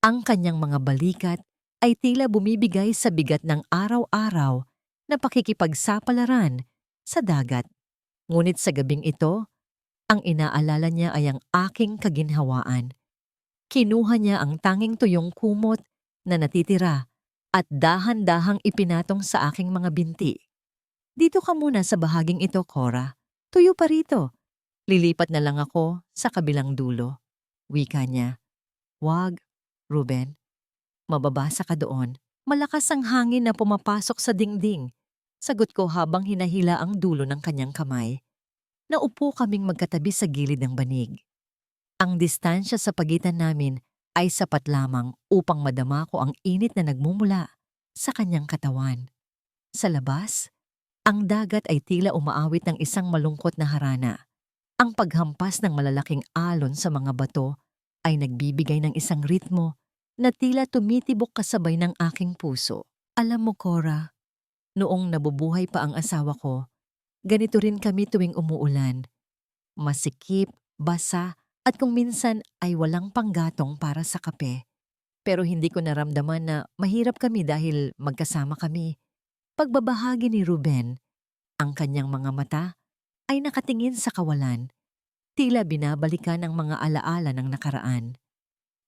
Ang kanyang mga balikat ay tila bumibigay sa bigat ng araw-araw na pakikipagsapalaran sa dagat. Ngunit sa gabing ito, ang inaalala niya ay ang aking kaginhawaan. Kinuha niya ang tanging tuyong kumot na natitira at dahan-dahang ipinatong sa aking mga binti. Dito ka muna sa bahaging ito, Cora. Tuyo pa rito. Lilipat na lang ako sa kabilang dulo. Wika niya. Wag, Ruben. Mababasa ka doon. Malakas ang hangin na pumapasok sa dingding. Sagot ko habang hinahila ang dulo ng kanyang kamay. Naupo kaming magkatabi sa gilid ng banig. Ang distansya sa pagitan namin ay sapat lamang upang madama ko ang init na nagmumula sa kanyang katawan. Sa labas, ang dagat ay tila umaawit ng isang malungkot na harana. Ang paghampas ng malalaking alon sa mga bato ay nagbibigay ng isang ritmo na tila tumitibok kasabay ng aking puso. Alam mo, Cora, noong nabubuhay pa ang asawa ko, ganito rin kami tuwing umuulan. Masikip, basa, at kung minsan ay walang panggatong para sa kape. Pero hindi ko naramdaman na mahirap kami dahil magkasama kami. Pagbabahagi ni Ruben, ang kanyang mga mata ay nakatingin sa kawalan. Tila binabalikan ang mga alaala ng nakaraan.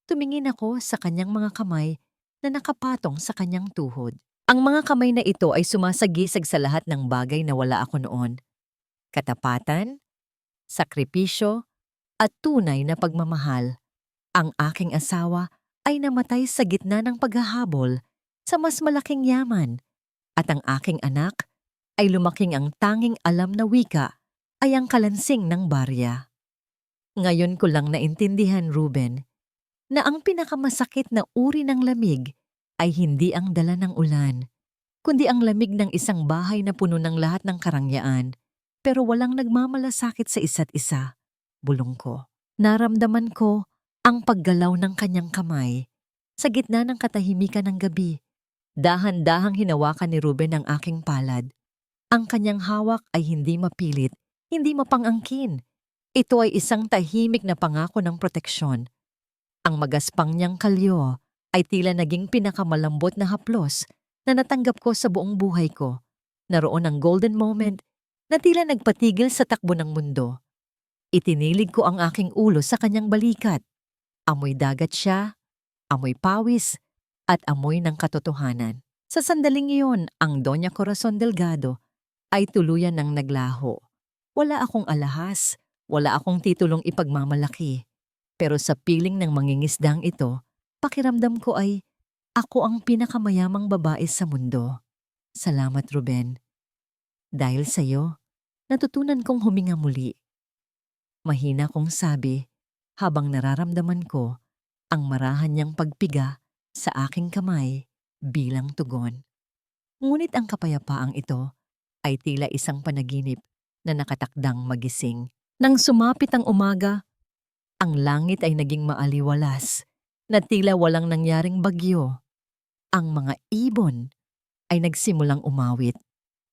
Tumingin ako sa kanyang mga kamay na nakapatong sa kanyang tuhod. Ang mga kamay na ito ay sumasagisag sa lahat ng bagay na wala ako noon. Katapatan, sakripisyo, at tunay na pagmamahal. Ang aking asawa ay namatay sa gitna ng paghahabol sa mas malaking yaman. At ang aking anak ay lumaking ang tanging alam na wika ay ang kalansing ng barya. Ngayon ko lang naintindihan, Ruben, na ang pinakamasakit na uri ng lamig ay hindi ang dala ng ulan, kundi ang lamig ng isang bahay na puno ng lahat ng karangyaan, pero walang nagmamalasakit sa isa't isa. Bulong ko. Naramdaman ko ang paggalaw ng kanyang kamay sa gitna ng katahimikan ng gabi. Dahan-dahang hinawakan ni Ruben ang aking palad. Ang kanyang hawak ay hindi mapilit, hindi mapangangkin. Ito ay isang tahimik na pangako ng proteksyon. Ang magaspang niyang kalyo ay tila naging pinakamalambot na haplos na natanggap ko sa buong buhay ko. Naroon ang golden moment na tila nagpatigil sa takbo ng mundo. Itinilig ko ang aking ulo sa kanyang balikat. Amoy dagat siya, amoy pawis, at amoy ng katotohanan. Sa sandaling iyon, ang Doña Corazon Delgado ay tuluyan ng naglaho. Wala akong alahas, wala akong titulong ipagmamalaki. Pero sa piling ng mangingisdang ito, pakiramdam ko ay ako ang pinakamayamang babae sa mundo. Salamat, Ruben. Dahil sa'yo, natutunan kong huminga muli. Mahina kong sabi habang nararamdaman ko ang marahan niyang pagpiga sa aking kamay bilang tugon. Ngunit ang kapayapaang ito ay tila isang panaginip na nakatakdang magising. Nang sumapit ang umaga, ang langit ay naging maaliwalas na tila walang nangyaring bagyo. Ang mga ibon ay nagsimulang umawit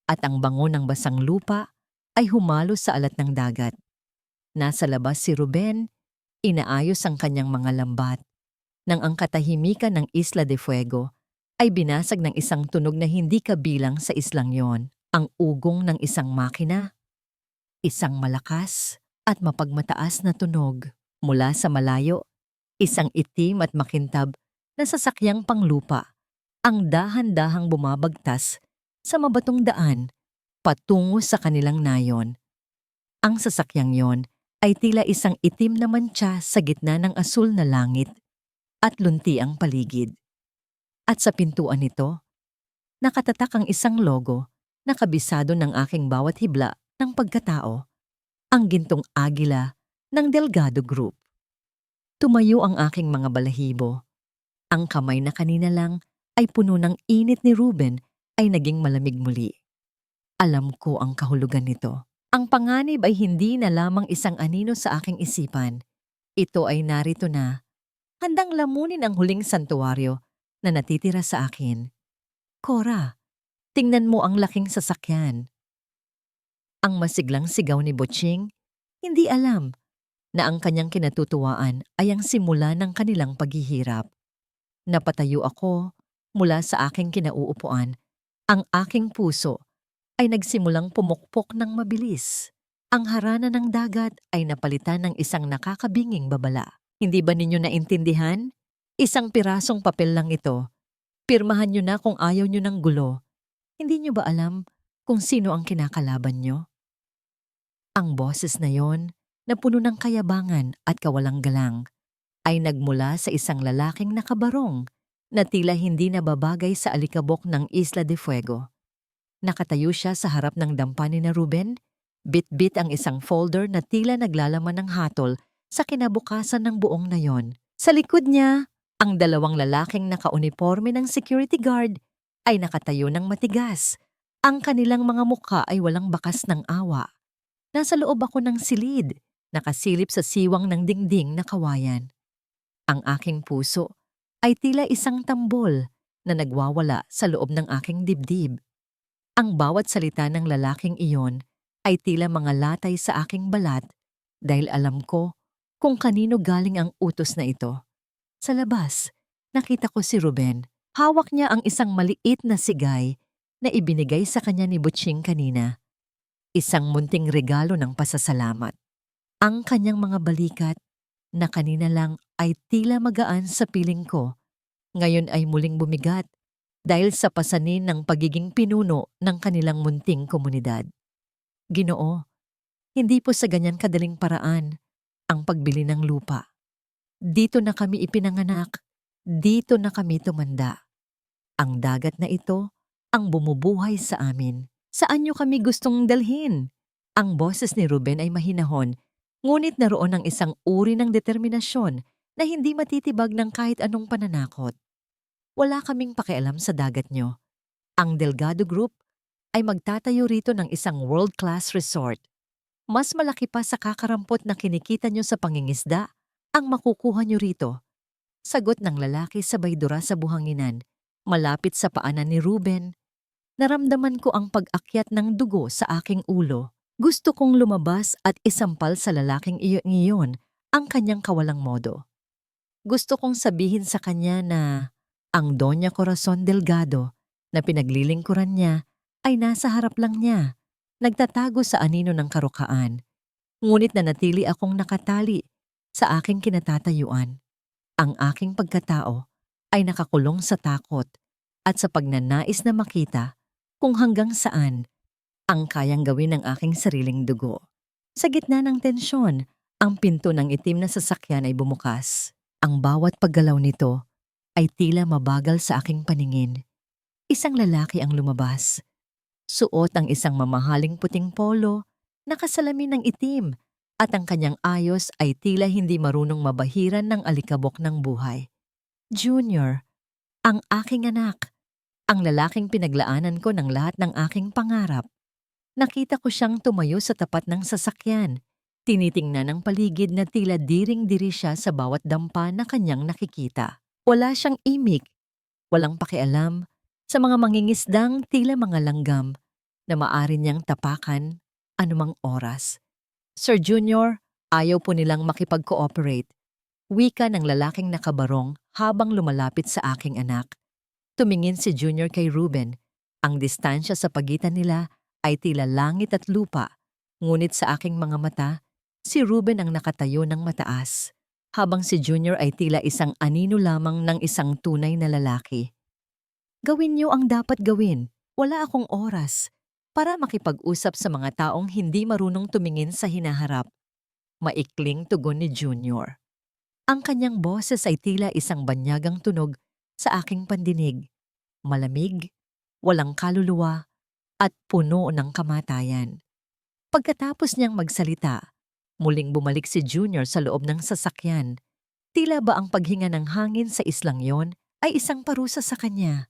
at ang bango ng basang lupa ay humalo sa alat ng dagat. Nasa labas si Ruben, inaayos ang kanyang mga lambat. Nang ang katahimikan ng Isla de Fuego ay binasag ng isang tunog na hindi kabilang sa islang yon. Ang ugong ng isang makina, isang malakas at mapagmataas na tunog mula sa malayo, isang itim at makintab na sasakyang panglupa ang dahan-dahang bumabagtas sa mabatong daan patungo sa kanilang nayon. Ang sasakyang yon ay tila isang itim na mantsa sa gitna ng asul na langit at lunti ang paligid. At sa pintuan nito, nakatatak ang isang logo na kabisado ng aking bawat hibla ng pagkatao, ang gintong agila ng Delgado Group. Tumayo ang aking mga balahibo. Ang kamay na kanina lang ay puno ng init ni Ruben ay naging malamig muli. Alam ko ang kahulugan nito. Ang panganib ay hindi na lamang isang anino sa aking isipan. Ito ay narito na, handang lamunin ang huling santuwaryo na natitira sa akin. Cora, tingnan mo ang laking sasakyan. Ang masiglang sigaw ni Butching, hindi alam na ang kanyang kinatutuwaan ay ang simula ng kanilang paghihirap. Napatayo ako mula sa aking kinauupuan. Ang aking puso ay nagsimulang pumukpok ng mabilis. Ang harana ng dagat ay napalitan ng isang nakakabinging babala. Hindi ba ninyo naintindihan? Isang pirasong papel lang ito. Pirmahan nyo na kung ayaw nyo ng gulo. Hindi nyo ba alam kung sino ang kinakalaban nyo? Ang boses na yon, na puno ng kayabangan at kawalang galang, ay nagmula sa isang lalaking nakabarong na tila hindi nababagay sa alikabok ng Isla de Fuego. Nakatayo siya sa harap ng dampani na Ruben, bit-bit ang isang folder na tila naglalaman ng hatol sa kinabukasan ng buong nayon. Sa likod niya, ang dalawang lalaking nakauniforme ng security guard ay nakatayo ng matigas. Ang kanilang mga mukha ay walang bakas ng awa. Nasa loob ako ng silid, nakasilip sa siwang ng dingding na kawayan. Ang aking puso ay tila isang tambol na nagwawala sa loob ng aking dibdib. Ang bawat salita ng lalaking iyon ay tila mga latay sa aking balat dahil alam ko kung kanino galing ang utos na ito. Sa labas, nakita ko si Ruben. Hawak niya ang isang maliit na sigay na ibinigay sa kanya ni Butching kanina. Isang munting regalo ng pasasalamat. Ang kanyang mga balikat na kanina lang ay tila magaan sa piling ko, ngayon ay muling bumigat dahil sa pasanin ng pagiging pinuno ng kanilang munting komunidad. Ginoo, hindi po sa ganyan kadaling paraan ang pagbili ng lupa. Dito na kami ipinanganak, dito na kami tumanda. Ang dagat na ito ang bumubuhay sa amin. Saan niyo kami gustong dalhin? Ang boses ni Ruben ay mahinahon, ngunit naroon ang isang uri ng determinasyon na hindi matitibag ng kahit anong pananakot. Wala kaming pakialam sa dagat niyo. Ang Delgado Group ay magtatayo rito ng isang world-class resort. Mas malaki pa sa kakarampot na kinikita niyo sa pangingisda ang makukuha niyo rito. Sagot ng lalaki sabay dura sa buhanginan. Malapit sa paanan ni Ruben, naramdaman ko ang pag-akyat ng dugo sa aking ulo. Gusto kong lumabas at isampal sa lalaking iyon ang kanyang kawalang modo. Gusto kong sabihin sa kanya na ang Doña Corazon Delgado na pinaglilingkuran niya ay nasa harap lang niya, nagtatago sa anino ng karukaan. Ngunit nanatili akong nakatali sa aking kinatatayuan. Ang aking pagkatao ay nakakulong sa takot at sa pagnanais na makita kung hanggang saan ang kayang gawin ng aking sariling dugo. Sa gitna ng tensyon, ang pinto ng itim na sasakyan ay bumukas. Ang bawat paggalaw nito ay tila mabagal sa aking paningin. Isang lalaki ang lumabas. Suot ang isang mamahaling puting polo, nakasalamin ng itim, at ang kanyang ayos ay tila hindi marunong mabahiran ng alikabok ng buhay. Junior, ang aking anak, ang lalaking pinaglaanan ko ng lahat ng aking pangarap. Nakita ko siyang tumayo sa tapat ng sasakyan, tinitingnan ang paligid na tila diring-diri siya sa bawat dampa na kanyang nakikita. Wala siyang imik, walang pakialam sa mga mangingisdang tila mga langgam na maaari niyang tapakan anumang oras. Sir Junior, ayaw po nilang makipag-cooperate. Wika ng lalaking nakabarong habang lumalapit sa aking anak. Tumingin si Junior kay Ruben. Ang distansya sa pagitan nila ay tila langit at lupa. Ngunit sa aking mga mata, si Ruben ang nakatayo ng mataas, habang si Junior ay tila isang anino lamang ng isang tunay na lalaki. Gawin niyo ang dapat gawin. Wala akong oras para makipag-usap sa mga taong hindi marunong tumingin sa hinaharap. Maikling tugon ni Junior. Ang kanyang boses ay tila isang banyagang tunog sa aking pandinig. Malamig, walang kaluluwa, at puno ng kamatayan. Pagkatapos niyang magsalita, muling bumalik si Junior sa loob ng sasakyan. Tila ba ang paghinga ng hangin sa islang yon ay isang parusa sa kanya.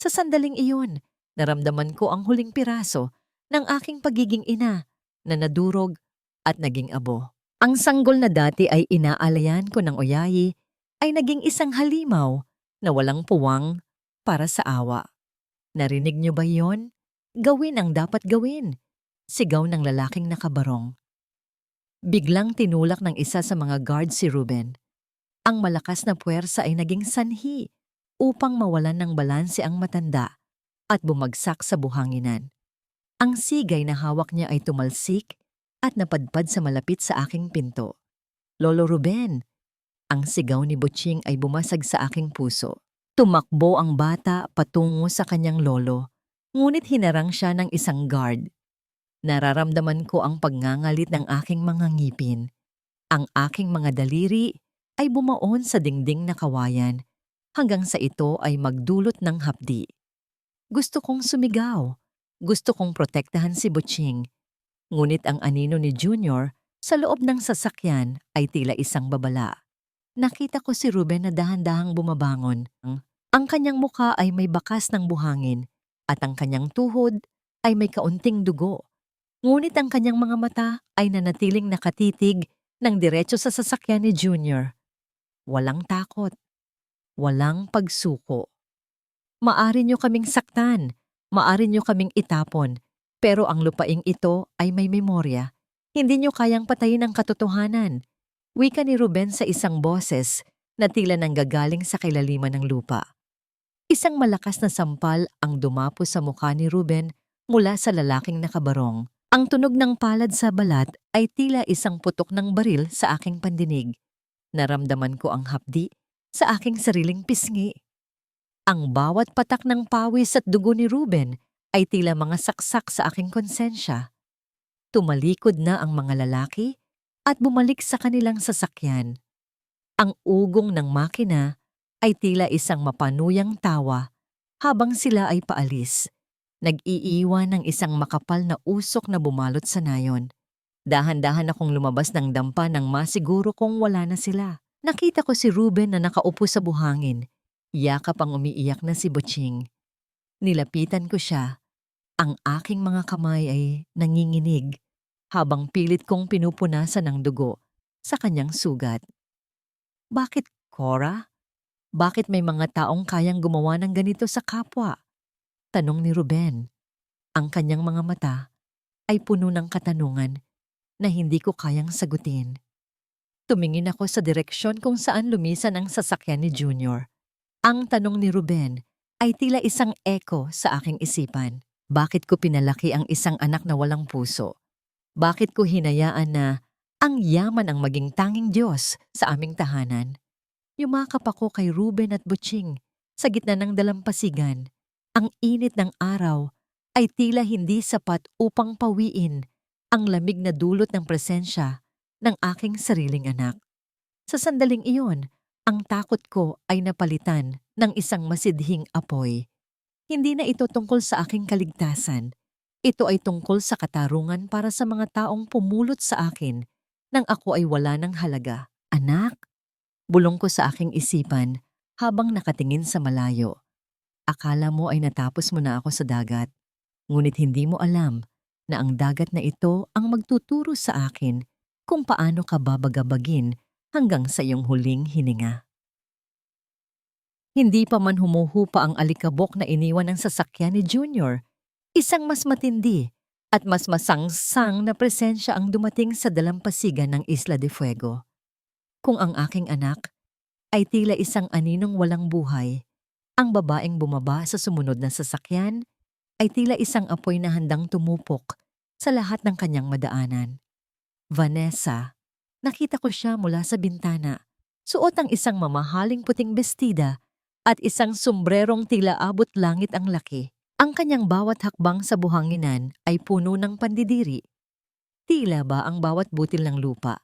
Sa sandaling iyon, naramdaman ko ang huling piraso ng aking pagiging ina na nadurog at naging abo. Ang sanggol na dati ay inaalayan ko ng oyayi ay naging isang halimaw na walang puwang para sa awa. Narinig niyo ba yon? Gawin ang dapat gawin. Sigaw ng lalaking nakabarong. Biglang tinulak ng isa sa mga guard si Ruben. Ang malakas na puwersa ay naging sanhi upang mawalan ng balanse ang matanda at bumagsak sa buhanginan. Ang sigay na hawak niya ay tumalsik at napadpad sa malapit sa aking pinto. Lolo Ruben! Ang sigaw ni Butching ay bumasag sa aking puso. Tumakbo ang bata patungo sa kanyang lolo, ngunit hinarang siya ng isang guard. Nararamdaman ko ang pagngangalit ng aking mga ngipin. Ang aking mga daliri ay bumaon sa dingding na kawayan hanggang sa ito ay magdulot ng hapdi. Gusto kong sumigaw. Gusto kong protektahan si Butching. Ngunit ang anino ni Junior sa loob ng sasakyan ay tila isang babala. Nakita ko si Ruben na dahan-dahang bumabangon. Ang kanyang muka ay may bakas ng buhangin at ang kanyang tuhod ay may kaunting dugo. Ngunit ang kanyang mga mata ay nanatiling nakatitig ng diretso sa sasakyan ni Junior. Walang takot. Walang pagsuko. Maari niyo kaming saktan. Maari niyo kaming itapon. Pero ang lupaing ito ay may memorya. Hindi niyo kayang patayin ang katotohanan. Wika ni Ruben sa isang boses na tila nanggagaling sa kailaliman ng lupa. Isang malakas na sampal ang dumapo sa mukha ni Ruben mula sa lalaking nakabarong. Ang tunog ng palad sa balat ay tila isang putok ng baril sa aking pandinig. Naramdaman ko ang hapdi sa aking sariling pisngi. Ang bawat patak ng pawis at dugo ni Ruben ay tila mga saksak sa aking konsensya. Tumalikod na ang mga lalaki at bumalik sa kanilang sasakyan. Ang ugong ng makina ay tila isang mapanuyang tawa habang sila ay paalis. Nag-iiwan ng isang makapal na usok na bumalot sa nayon. Dahan-dahan akong lumabas ng dampa nang masiguro kong wala na sila. Nakita ko si Ruben na nakaupo sa buhangin. Yakap ang umiiyak na si Butching. Nilapitan ko siya. Ang aking mga kamay ay nanginginig habang pilit kong pinupunasan ng dugo sa kanyang sugat. Bakit, Cora? Bakit may mga taong kayang gumawa ng ganito sa kapwa? Tanong ni Ruben. Ang kanyang mga mata ay puno ng katanungan na hindi ko kayang sagutin. Tumingin ako sa direksyon kung saan lumisan ang sasakyan ni Junior. Ang tanong ni Ruben ay tila isang echo sa aking isipan. Bakit ko pinalaki ang isang anak na walang puso? Bakit ko hinayaan na ang yaman ang maging tanging Diyos sa aming tahanan? Yumakap ako kay Ruben at Butching sa gitna ng dalampasigan. Ang init ng araw ay tila hindi sapat upang pawiin ang lamig na dulot ng presensya ng aking sariling anak. Sa sandaling iyon, ang takot ko ay napalitan ng isang masidhing apoy. Hindi na ito tungkol sa aking kaligtasan. Ito ay tungkol sa katarungan para sa mga taong pumulot sa akin nang ako ay wala ng halaga. Anak, bulong ko sa aking isipan habang nakatingin sa malayo. Akala mo ay natapos mo na ako sa dagat, ngunit hindi mo alam na ang dagat na ito ang magtuturo sa akin kung paano ka babagabagin hanggang sa iyong huling hininga. Hindi pa man humuhupa ang alikabok na iniwan ng sasakyan ni Junior, isang mas matindi at mas masangsang na presensya ang dumating sa dalampasigan ng Isla de Fuego. Kung ang aking anak ay tila isang aninong walang buhay, ang babaeng bumaba sa sumunod na sasakyan ay tila isang apoy na handang tumupok sa lahat ng kanyang madaanan. Vanessa, nakita ko siya mula sa bintana. Suot ang isang mamahaling puting bestida at isang sombrerong tila abot langit ang laki. Ang kanyang bawat hakbang sa buhanginan ay puno ng pandidiri. Tila ba ang bawat butil ng lupa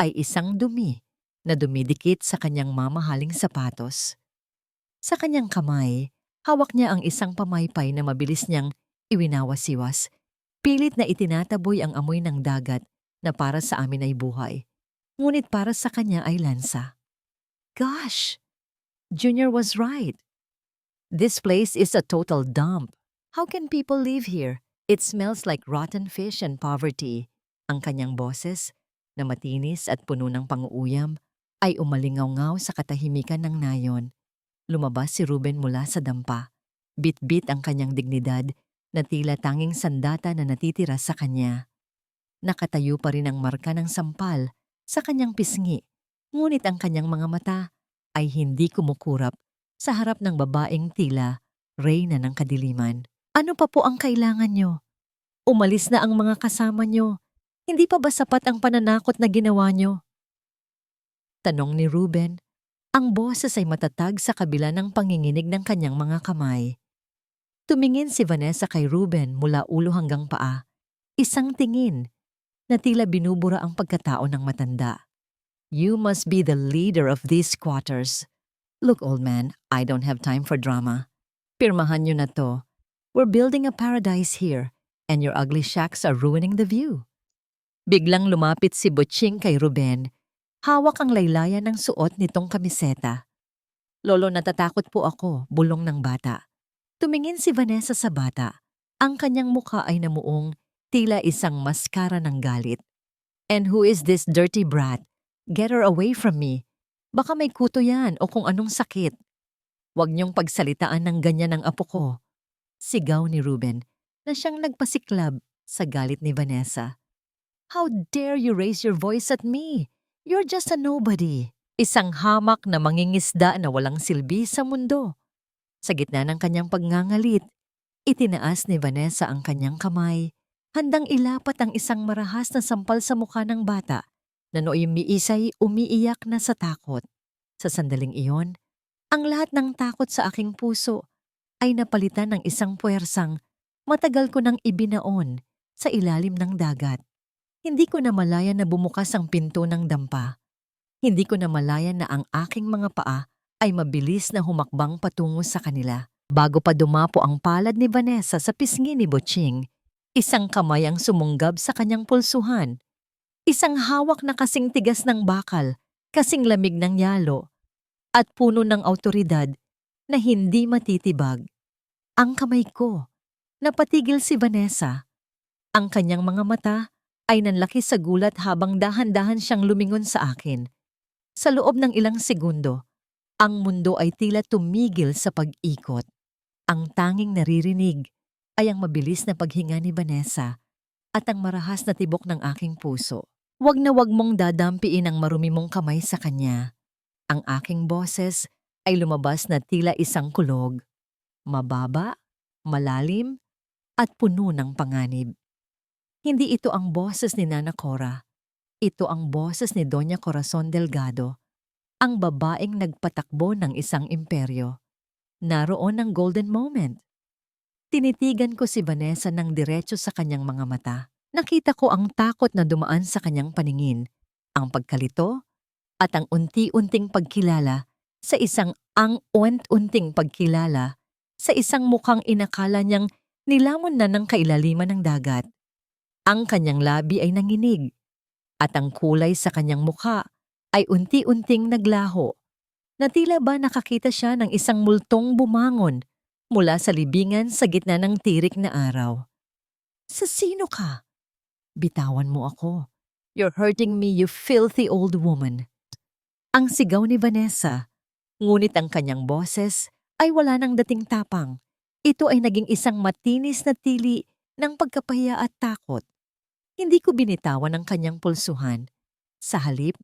ay isang dumi na dumidikit sa kanyang mamahaling sapatos. Sa kanyang kamay, hawak niya ang isang pamaypay na mabilis niyang iwinawasiwas. Pilit na itinataboy ang amoy ng dagat na para sa amin ay buhay, ngunit para sa kanya ay lansa. Gosh! Junior was right. This place is a total dump. How can people live here? It smells like rotten fish and poverty. Ang kanyang boses, na matinis at puno ng pang-uuyam, ay umalingaw-ngaw sa katahimikan ng nayon. Lumabas si Ruben mula sa dampa. Bit-bit ang kanyang dignidad na tila tanging sandata na natitira sa kanya. Nakatayo pa rin ang marka ng sampal sa kanyang pisngi, ngunit ang kanyang mga mata ay hindi kumukurap sa harap ng babaeng tila reyna ng kadiliman. Ano pa po ang kailangan nyo? Umalis na ang mga kasama nyo. Hindi pa ba sapat ang pananakot na ginawa nyo? Tanong ni Ruben. Ang boses ay matatag sa kabila ng panginginig ng kanyang mga kamay. Tumingin si Vanessa kay Ruben mula ulo hanggang paa. Isang tingin na tila binubura ang pagkatao ng matanda. You must be the leader of these squatters. Look, old man, I don't have time for drama. Pirmahan nyo na to. We're building a paradise here, and your ugly shacks are ruining the view. Biglang lumapit si Butching kay Ruben. Hawak ang laylayan ng suot nitong kamiseta. Lolo, natatakot po ako, bulong ng bata. Tumingin si Vanessa sa bata. Ang kanyang mukha ay namuong tila isang maskara ng galit. And who is this dirty brat? Get her away from me. Baka may kuto yan o kung anong sakit. Huwag niyong pagsalitaan ng ganyan ng apo ko. Sigaw ni Ruben na siyang nagpasiklab sa galit ni Vanessa. How dare you raise your voice at me? You're just a nobody. Isang hamak na mangingisda na walang silbi sa mundo. Sa gitna ng kanyang pagngangalit, itinaas ni Vanessa ang kanyang kamay, handang ilapat ang isang marahas na sampal sa mukha ng bata na nooy miisay umiiyak na sa takot. Sa sandaling iyon, ang lahat ng takot sa aking puso ay napalitan ng isang puwersang matagal ko nang ibinaon sa ilalim ng dagat. Hindi ko namalayan na bumukas ang pinto ng dampa. Hindi ko namalayan na ang aking mga paa ay mabilis na humakbang patungo sa kanila. Bago pa dumapo ang palad ni Vanessa sa pisngi ni Butching, isang kamay ang sumunggab sa kanyang pulsuhan. Isang hawak na kasing tigas ng bakal, kasing lamig ng yalo, at puno ng awtoridad na hindi matitibag. Ang kamay ko. Napatigil si Vanessa. Ang kanyang mga mata ay nanlaki sa gulat habang dahan-dahan siyang lumingon sa akin. Sa loob ng ilang segundo, ang mundo ay tila tumigil sa pag-ikot. Ang tanging naririnig ay ang mabilis na paghinga ni Vanessa at ang marahas na tibok ng aking puso. Huwag na huwag mong dadampiin ang marumi mong kamay sa kanya. Ang aking boses ay lumabas na tila isang kulog. Mababa, malalim, at puno ng panganib. Hindi ito ang boses ni Nana Cora. Ito ang boses ni Doña Corazon Delgado, ang babaeng nagpatakbo ng isang imperyo. Naroon ang golden moment. Tinitigan ko si Vanessa ng diretso sa kanyang mga mata. Nakita ko ang takot na dumaan sa kanyang paningin, ang pagkalito, at ang unti-unting pagkilala sa isang unting pagkilala sa isang mukhang inakala niyang nilamon na ng kailaliman ng dagat. Ang kanyang labi ay nanginig, at ang kulay sa kanyang mukha ay unti-unting naglaho, na tila ba nakakita siya ng isang multong bumangon mula sa libingan sa gitna ng tirik na araw. Sa sino ka? Bitawan mo ako. You're hurting me, you filthy old woman. Ang sigaw ni Vanessa, ngunit ang kanyang boses ay wala nang dating tapang. Ito ay naging isang matinis na tili ng pagkapahiya at takot. Hindi ko binitawan ang kanyang pulsuhan. Sa halip,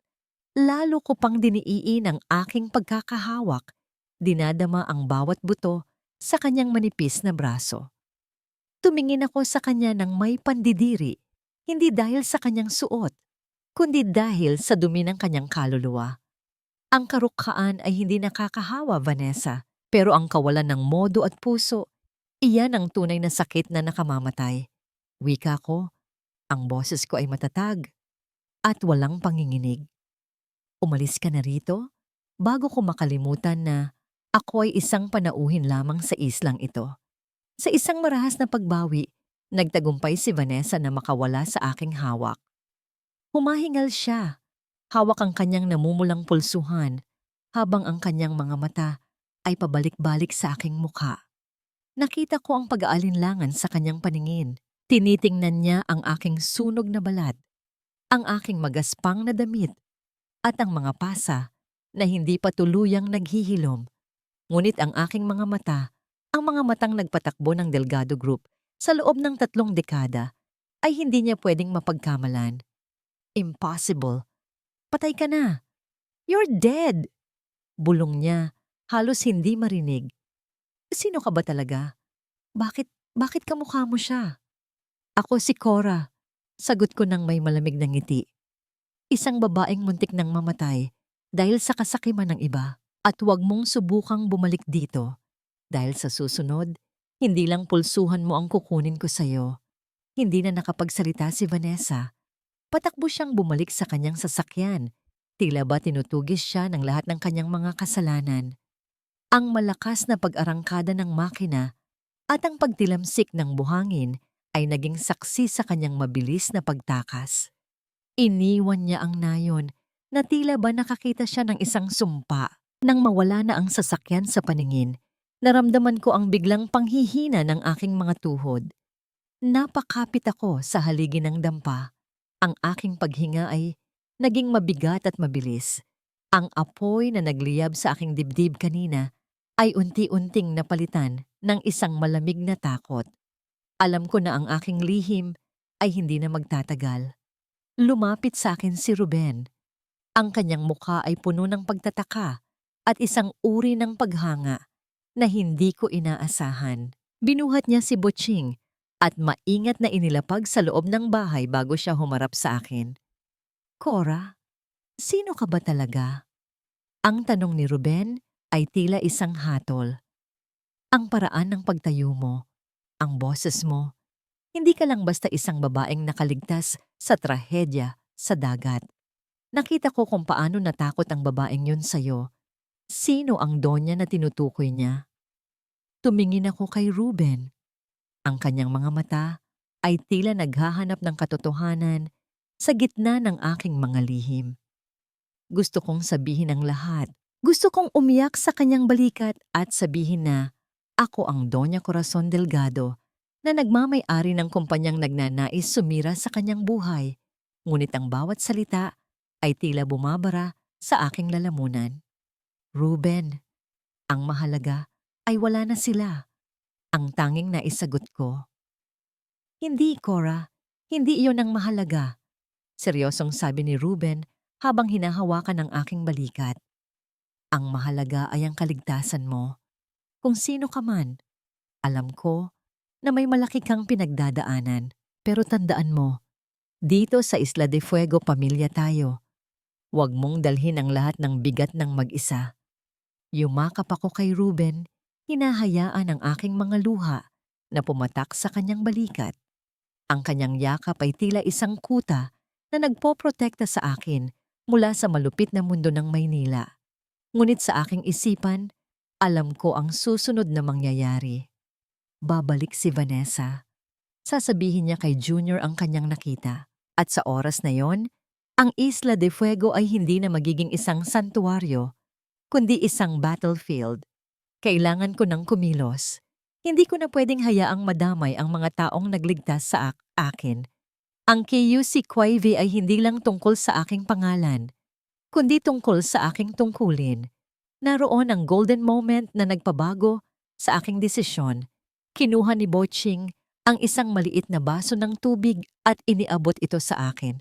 lalo ko pang diniiin ang aking pagkakahawak. Dinadama ang bawat buto sa kanyang manipis na braso. Tumingin ako sa kanya ng may pandidiri, hindi dahil sa kanyang suot, kundi dahil sa dumi ng kanyang kaluluwa. Ang karukhaan ay hindi nakakahawa, Vanessa, pero ang kawalan ng modo at puso, iyan ang tunay na sakit na nakamamatay. Wika ko, ang boses ko ay matatag at walang panginginig. Umalis ka na rito bago ko makalimutan na ako ay isang panauhin lamang sa islang ito. Sa isang marahas na pagbawi, nagtagumpay si Vanessa na makawala sa aking hawak. Humahingal siya. Hawak ang kanyang namumulang pulsuhan habang ang kanyang mga mata ay pabalik-balik sa aking mukha. Nakita ko ang pag-aalinlangan sa kanyang paningin. Tinitingnan niya ang aking sunog na balat, ang aking magaspang na damit, at ang mga pasa na hindi pa tuluyang naghihilom. Ngunit ang aking mga mata, ang mga matang nagpatakbo ng Delgado Group sa loob ng 3 dekada, ay hindi niya pwedeng mapagkamalan. Impossible. Patay ka na. You're dead. Bulong niya, halos hindi marinig. Sino ka ba talaga? Bakit kamukha mo siya? Ako si Cora. Sagot ko ng may malamig na ngiti. Isang babaeng muntik nang mamatay dahil sa kasakiman ng iba. At huwag mong subukang bumalik dito. Dahil sa susunod, hindi lang pulsuhan mo ang kukunin ko sa'yo. Hindi na nakapagsalita si Vanessa. Patakbo siyang bumalik sa kanyang sasakyan. Tila ba tinutugis siya ng lahat ng kanyang mga kasalanan. Ang malakas na pag-arangkada ng makina at ang pagtilamsik ng buhangin ay naging saksi sa kanyang mabilis na pagtakas. Iniwan niya ang nayon na tila ba nakakita siya ng isang sumpa. Nang mawala na ang sasakyan sa paningin, naramdaman ko ang biglang panghihina ng aking mga tuhod. Napakapit ako sa haligi ng dampa. Ang aking paghinga ay naging mabigat at mabilis. Ang apoy na nagliyab sa aking dibdib kanina ay unti-unting napalitan ng isang malamig na takot. Alam ko na ang aking lihim ay hindi na magtatagal. Lumapit sa akin si Ruben. Ang kanyang mukha ay puno ng pagtataka at isang uri ng paghanga na hindi ko inaasahan. Binuhat niya si Butching at maingat na inilapag sa loob ng bahay bago siya humarap sa akin. Cora, sino ka ba talaga? Ang tanong ni Ruben ay tila isang hatol. Ang paraan ng pagtayo mo, ang boses mo, hindi ka lang basta isang babaeng nakaligtas sa trahedya sa dagat. Nakita ko kung paano natakot ang babaeng yun sa'yo. Sino ang donya na tinutukoy niya? Tumingin ako kay Ruben. Ang kanyang mga mata ay tila naghahanap ng katotohanan sa gitna ng aking mga lihim. Gusto kong sabihin ang lahat. Gusto kong umiyak sa kanyang balikat at sabihin na ako ang Doña Corazon Delgado na nagmamay-ari ng kumpanyang nagnanais sumira sa kanyang buhay. Ngunit ang bawat salita ay tila bumabara sa aking lalamunan. Ruben, ang mahalaga ay wala na sila. Ang tanging naisagot ko. Hindi, Cora. Hindi iyon ang mahalaga. Seryosong sabi ni Ruben habang hinahawakan ang aking balikat. Ang mahalaga ay ang kaligtasan mo. Kung sino ka man, alam ko na may malaki kang pinagdadaanan. Pero tandaan mo, dito sa Isla de Fuego pamilya tayo. Huwag mong dalhin ang lahat ng bigat ng mag-isa. Yumakap ako kay Ruben, hinahayaan ang aking mga luha na pumatak sa kanyang balikat. Ang kanyang yakap ay tila isang kuta na nagpoprotekta sa akin mula sa malupit na mundo ng Maynila. Ngunit sa aking isipan, alam ko ang susunod na mangyayari. Babalik si Vanessa. Sasabihin niya kay Junior ang kanyang nakita. At sa oras na yon, ang Isla de Fuego ay hindi na magiging isang santuaryo, kundi isang battlefield. Kailangan ko ng kumilos. Hindi ko na pwedeng hayaang madamay ang mga taong nagligtas sa akin. Ang KUC Quivy ay hindi lang tungkol sa aking pangalan, kundi tungkol sa aking tungkulin. Naroon ang golden moment na nagpabago sa aking desisyon. Kinuha ni Boching ang isang maliit na baso ng tubig at iniabot ito sa akin.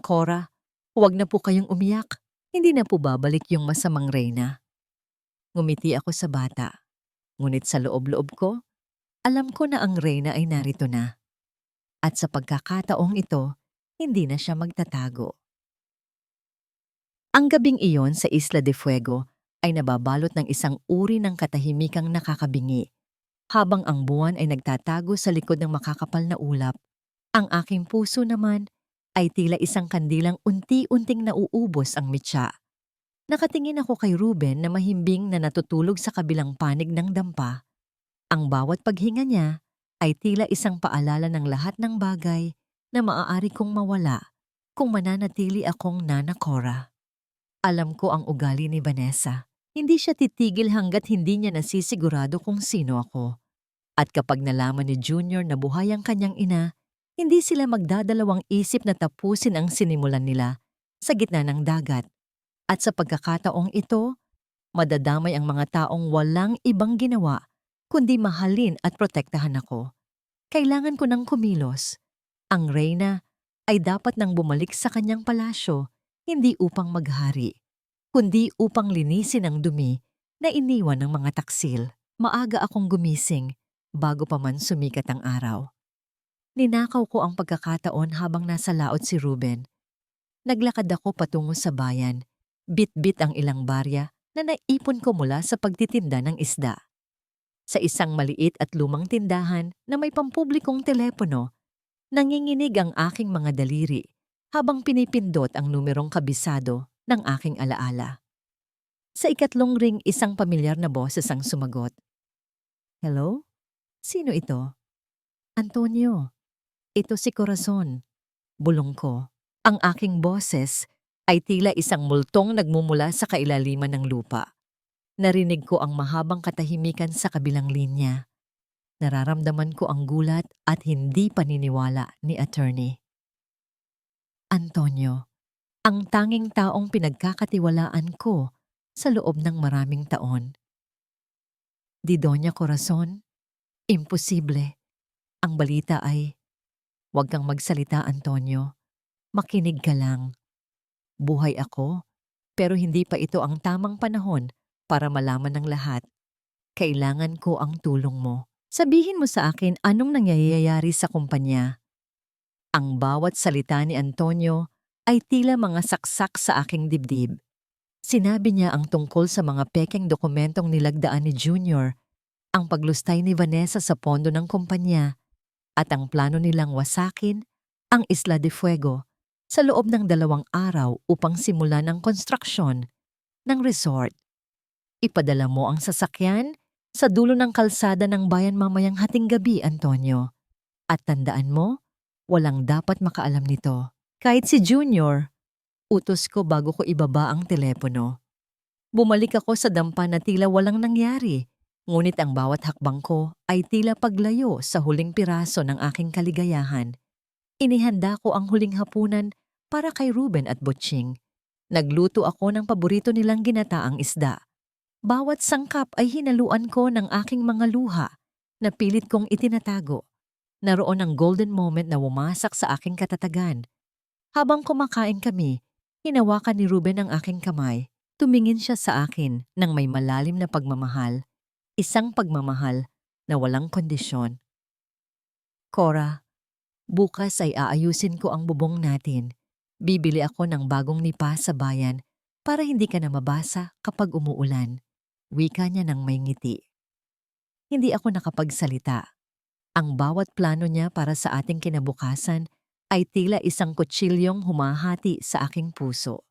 Cora, huwag na po kayong umiyak. Hindi na po babalik yung masamang reyna. Ngumiti ako sa bata. Ngunit sa loob-loob ko, alam ko na ang reyna ay narito na. At sa pagkakataong ito, hindi na siya magtatago. Ang gabing iyon sa Isla de Fuego ay nababalot ng isang uri ng katahimikang nakakabingi. Habang ang buwan ay nagtatago sa likod ng makakapal na ulap, ang aking puso naman ay tila isang kandilang unti-unting nauubos ang mitya. Nakatingin ako kay Ruben na mahimbing na natutulog sa kabilang panig ng dampa. Ang bawat paghinga niya ay tila isang paalala ng lahat ng bagay na maaari kong mawala kung mananatili akong Nana Cora. Alam ko ang ugali ni Vanessa. Hindi siya titigil hanggat hindi niya nasisigurado kung sino ako. At kapag nalaman ni Junior na buhay ang kanyang ina, hindi sila magdadalawang isip na tapusin ang sinimulan nila sa gitna ng dagat. At sa pagkakataong ito, madadamay ang mga taong walang ibang ginawa kundi mahalin at protektahan ako. Kailangan ko ng kumilos. Ang reyna ay dapat nang bumalik sa kanyang palasyo, hindi upang maghari, kundi upang linisin ang dumi na iniwan ng mga taksil. Maaga akong gumising bago pa man sumikat ang araw. Ninakaw ko ang pagkakataon habang nasa laot si Ruben. Naglakad ako patungo sa bayan, bit-bit ang ilang barya na naipon ko mula sa pagtitinda ng isda. Sa isang maliit at lumang tindahan na may pampublikong telepono, nanginginig ang aking mga daliri habang pinipindot ang numerong kabisado ng aking alaala. Sa ikatlong ring, isang pamilyar na boses ang sumagot. Hello? Sino ito? Antonio. Ito si Corazon. Bulong ko. Ang aking boses ay tila isang multong nagmumula sa kailaliman ng lupa. Narinig ko ang mahabang katahimikan sa kabilang linya. Nararamdaman ko ang gulat at hindi paniniwala ni attorney. Antonio, ang tanging taong pinagkakatiwalaan ko sa loob ng maraming taon. Di Doña Corazon, imposible. Ang balita ay, huwag kang magsalita, Antonio. Makinig ka lang. Buhay ako, pero hindi pa ito ang tamang panahon para malaman ng lahat. Kailangan ko ang tulong mo. Sabihin mo sa akin anong nangyayari sa kumpanya. Ang bawat salita ni Antonio ay tila mga saksak sa aking dibdib. Sinabi niya ang tungkol sa mga pekeng dokumentong nilagdaan ni Junior, ang paglustay ni Vanessa sa pondo ng kumpanya, at ang plano nilang wasakin ang Isla de Fuego sa loob ng 2 araw upang simulan ang konstruksyon ng resort. Ipadala mo ang sasakyan sa dulo ng kalsada ng bayan mamayang hating gabi, Antonio. At tandaan mo, walang dapat makaalam nito. Kahit si Junior, utos ko bago ko ibaba ang telepono. Bumalik ako sa dampa na tila walang nangyari, ngunit ang bawat hakbang ko ay tila paglayo sa huling piraso ng aking kaligayahan. Inihanda ko ang huling hapunan para kay Ruben at Butching. Nagluto ako ng paborito nilang ginataang isda. Bawat sangkap ay hinaluan ko ng aking mga luha na pilit kong itinatago. Naroon ang golden moment na wumasak sa aking katatagan. Habang kumakain kami, hinawakan ni Ruben ang aking kamay. Tumingin siya sa akin ng may malalim na pagmamahal. Isang pagmamahal na walang kondisyon. Cora, bukas ay aayusin ko ang bubong natin. Bibili ako ng bagong nipa sa bayan para hindi ka na mabasa kapag umuulan. Wika niya ng may ngiti. Hindi ako nakapagsalita. Ang bawat plano niya para sa ating kinabukasan ay tila isang kutsilyong humahati sa aking puso.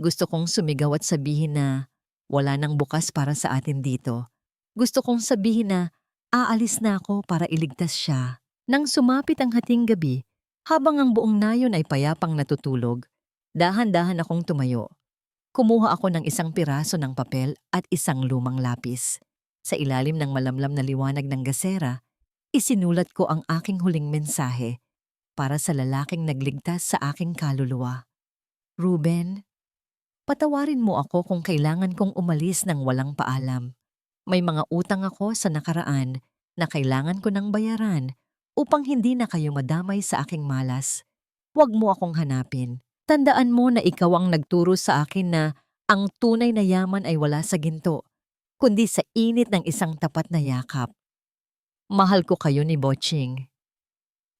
Gusto kong sumigaw at sabihin na wala nang bukas para sa atin dito. Gusto kong sabihin na aalis na ako para iligtas siya. Nang sumapit ang hating gabi, habang ang buong nayon ay payapang natutulog, dahan-dahan akong tumayo. Kumuha ako ng isang piraso ng papel at isang lumang lapis. Sa ilalim ng malamlam na liwanag ng gasera, isinulat ko ang aking huling mensahe para sa lalaking nagligtas sa aking kaluluwa. Ruben, patawarin mo ako kung kailangan kong umalis ng walang paalam. May mga utang ako sa nakaraan na kailangan ko ng bayaran upang hindi na kayo madamay sa aking malas. Huwag mo akong hanapin. Tandaan mo na ikaw ang nagturo sa akin na ang tunay na yaman ay wala sa ginto, kundi sa init ng isang tapat na yakap. Mahal ko kayo ni Butching.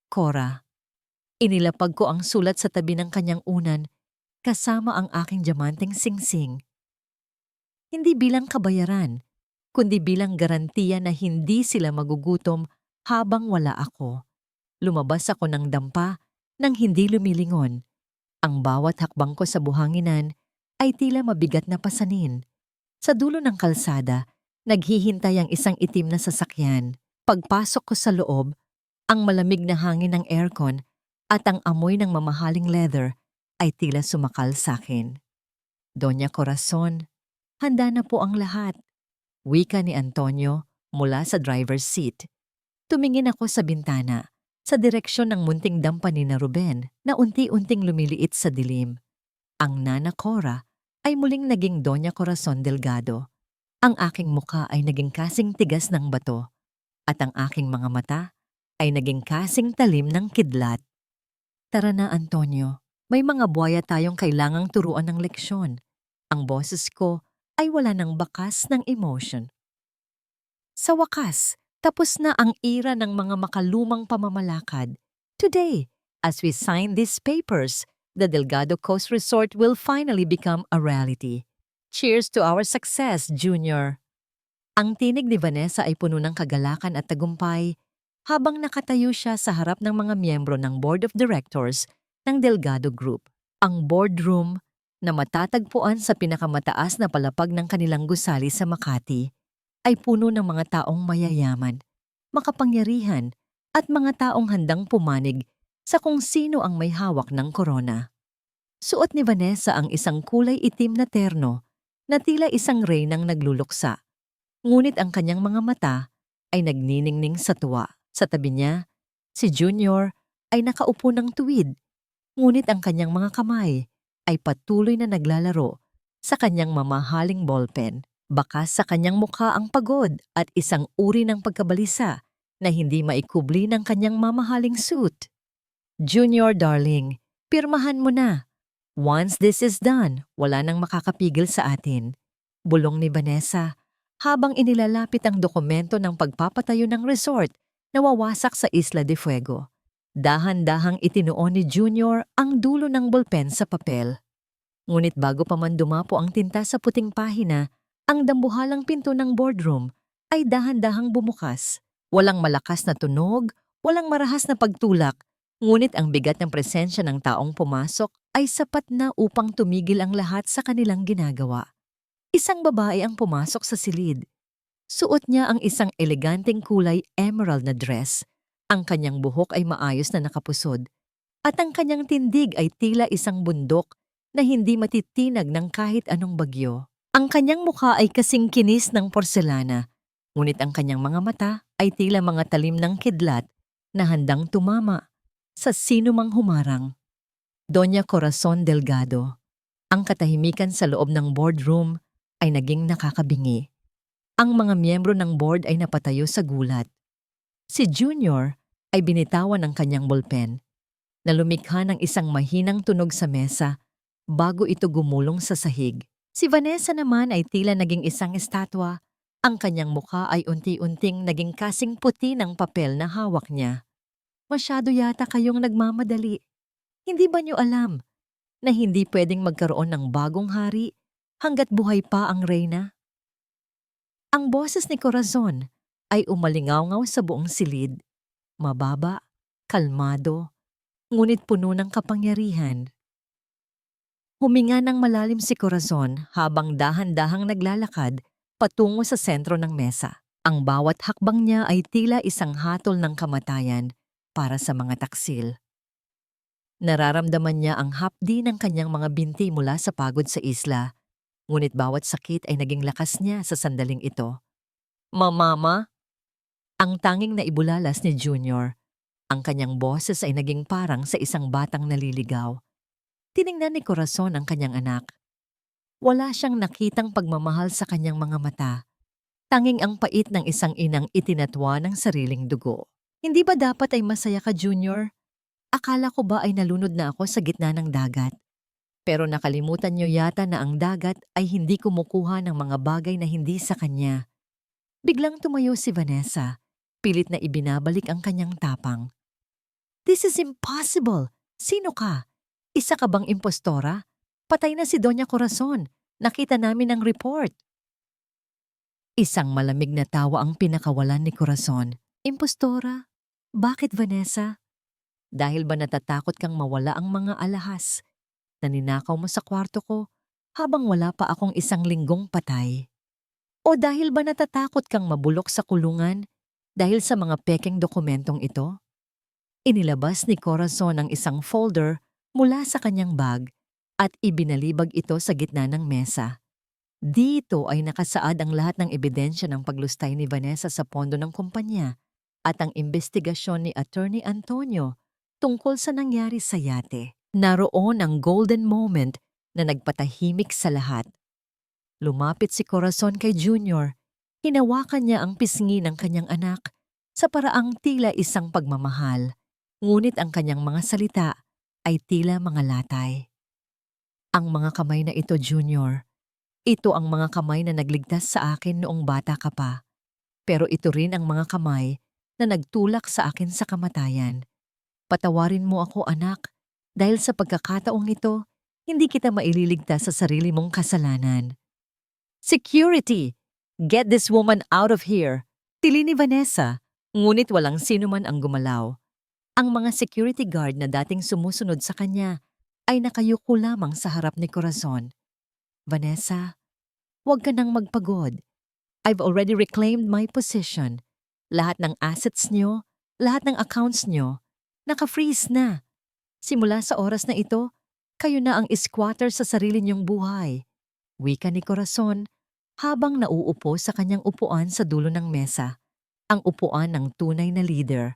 Cora, inilapag ko ang sulat sa tabi ng kanyang unan kasama ang aking diamanteng singsing. Hindi bilang kabayaran, kundi bilang garantiya na hindi sila magugutom habang wala ako. Lumabas ako ng dampa nang hindi lumilingon. Ang bawat hakbang ko sa buhanginan ay tila mabigat na pasanin. Sa dulo ng kalsada, naghihintay ang isang itim na sasakyan. Pagpasok ko sa loob, ang malamig na hangin ng aircon at ang amoy ng mamahaling leather ay tila sumakal sa akin. Doña Corazon, handa na po ang lahat. Wika ni Antonio mula sa driver's seat. Tumingin ako sa bintana, sa direksyon ng munting dampa ni na Ruben na unti-unting lumiliit sa dilim. Ang Nana Cora ay muling naging Doña Corazon Delgado. Ang aking muka ay naging kasing tigas ng bato at ang aking mga mata ay naging kasing talim ng kidlat. Tara na, Antonio. May mga buhaya tayong kailangang turuan ng leksyon. Ang boses ko ay wala ng bakas ng emotion. Sa wakas, tapos na ang era ng mga makalumang pamamalakad. Today, as we sign these papers, the Delgado Coast Resort will finally become a reality. Cheers to our success, Junior! Ang tinig ni Vanessa ay puno ng kagalakan at tagumpay habang nakatayo siya sa harap ng mga miyembro ng Board of Directors ng Delgado Group. Ang boardroom na matatagpuan sa pinakamataas na palapag ng kanilang gusali sa Makati ay puno ng mga taong mayayaman, makapangyarihan at mga taong handang pumanig sa kung sino ang may hawak ng korona. Suot ni Vanessa ang isang kulay itim na terno na tila isang reynang nagluluksa. Ngunit ang kanyang mga mata ay nagniningning sa tuwa. Sa tabi niya, si Junior ay nakaupo ng tuwid. Ngunit ang kanyang mga kamay ay patuloy na naglalaro sa kanyang mamahaling ballpen. Bakas sa kanyang mukha ang pagod at isang uri ng pagkabalisa na hindi maikubli ng kanyang mamahaling suit. Junior darling, pirmahan mo na. Once this is done, wala nang makakapigil sa atin. Bulong ni Vanessa habang inilalapit ang dokumento ng pagpapatayo ng resort na wawasak sa Isla de Fuego. Dahan-dahang itinuon ni Junior ang dulo ng ballpen sa papel. Ngunit bago pa man dumapo ang tinta sa puting pahina, ang dambuhalang pinto ng boardroom ay dahan-dahang bumukas. Walang malakas na tunog, walang marahas na pagtulak, ngunit ang bigat ng presensya ng taong pumasok ay sapat na upang tumigil ang lahat sa kanilang ginagawa. Isang babae ang pumasok sa silid. Suot niya ang isang eleganteng kulay emerald na dress. Ang kanyang buhok ay maayos na nakapusod, at ang kanyang tindig ay tila isang bundok na hindi matitinag ng kahit anong bagyo. Ang kanyang mukha ay kasing kinis ng porselana, ngunit ang kanyang mga mata ay tila mga talim ng kidlat na handang tumama sa sinumang humarang. Doña Corazon Delgado. Ang katahimikan sa loob ng boardroom ay naging nakakabingi. Ang mga miyembro ng board ay napatayo sa gulat. Si Junior ay binitawan ng kanyang ballpen na lumikha ng isang mahinang tunog sa mesa bago ito gumulong sa sahig. Si Vanessa naman ay tila naging isang estatwa. Ang kanyang mukha ay unti-unting naging kasing puti ng papel na hawak niya. Masyado yata kayong nagmamadali. Hindi ba niyo alam na hindi pwedeng magkaroon ng bagong hari hanggat buhay pa ang reyna? Ang boses ni Corazon ay umalingaw-ngaw sa buong silid. Mababa, kalmado, ngunit puno ng kapangyarihan. Huminga ng malalim si Corazon habang dahan-dahang naglalakad patungo sa sentro ng mesa. Ang bawat hakbang niya ay tila isang hatol ng kamatayan para sa mga taksil. Nararamdaman niya ang hapdi ng kanyang mga binti mula sa pagod sa isla, ngunit bawat sakit ay naging lakas niya sa sandaling ito. Mama? Ang tanging naibulalas ni Junior. Ang kanyang boses ay naging parang sa isang batang naliligaw. Tiningnan ni Corazon ang kanyang anak. Wala siyang nakitang pagmamahal sa kanyang mga mata. Tanging ang pait ng isang inang itinatwa ng sariling dugo. Hindi ba dapat ay masaya ka, Junior? Akala ko ba ay nalunod na ako sa gitna ng dagat? Pero nakalimutan niyo yata na ang dagat ay hindi kumukuha ng mga bagay na hindi sa kanya. Biglang tumayo si Vanessa, pilit na ibinabalik ang kanyang tapang. This is impossible! Sino ka? Isa ka bang impostora? Patay na si Doña Corazon. Nakita namin ang report. Isang malamig na tawa ang pinakawalan ni Corazon. Impostora? Bakit, Vanessa? Dahil ba natatakot kang mawala ang mga alahas? Naninakaw mo sa kwarto ko habang wala pa akong isang linggong patay? O dahil ba natatakot kang mabulok sa kulungan dahil sa mga pekeng dokumentong ito? Inilabas ni Corazon ang isang folder mula sa kanyang bag at ibinalibag ito sa gitna ng mesa. Dito ay nakasaad ang lahat ng ebidensya ng paglustay ni Vanessa sa pondo ng kumpanya at ang investigasyon ni Attorney Antonio tungkol sa nangyari sa yate. Naroon ang golden moment na nagpatahimik sa lahat. Lumapit si Corazon kay Junior. Hinawakan niya ang pisngi ng kanyang anak sa paraang tila isang pagmamahal. Ngunit ang kanyang mga salita ay tila mga latay. Ang mga kamay na ito, Junior, ito ang mga kamay na nagligtas sa akin noong bata ka pa. Pero ito rin ang mga kamay na nagtulak sa akin sa kamatayan. Patawarin mo ako, anak, dahil sa pagkakataong ito, hindi kita maililigtas sa sarili mong kasalanan. Security! Get this woman out of here! Tili ni Vanessa, ngunit walang sino man ang gumalaw. Ang mga security guard na dating sumusunod sa kanya ay nakayuko lamang sa harap ni Corazon. Vanessa, huwag ka nang magpagod. I've already reclaimed my position. Lahat ng assets nyo, lahat ng accounts nyo, naka-freeze na. Simula sa oras na ito, kayo na ang squatter sa sarili niyong buhay. Wika ni Corazon habang nauupo sa kanyang upuan sa dulo ng mesa, ang upuan ng tunay na leader.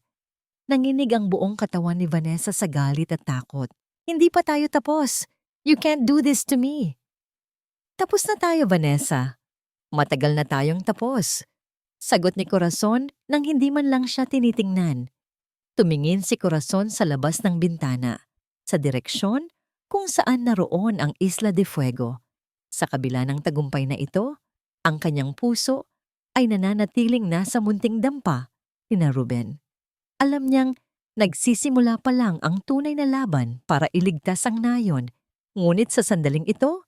Nanginig ang buong katawan ni Vanessa sa galit at takot. Hindi pa tayo tapos. You can't do this to me. Tapos na tayo, Vanessa. Matagal na tayong tapos. Sagot ni Corazon nang hindi man lang siya tinitingnan. Tumingin si Corazon sa labas ng bintana, sa direksyon kung saan naroon ang Isla de Fuego. Sa kabila ng tagumpay na ito, ang kanyang puso ay nananatiling nasa munting dampa ni Ruben. Alam niyang nagsisimula pa lang ang tunay na laban para iligtas ang nayon, ngunit sa sandaling ito,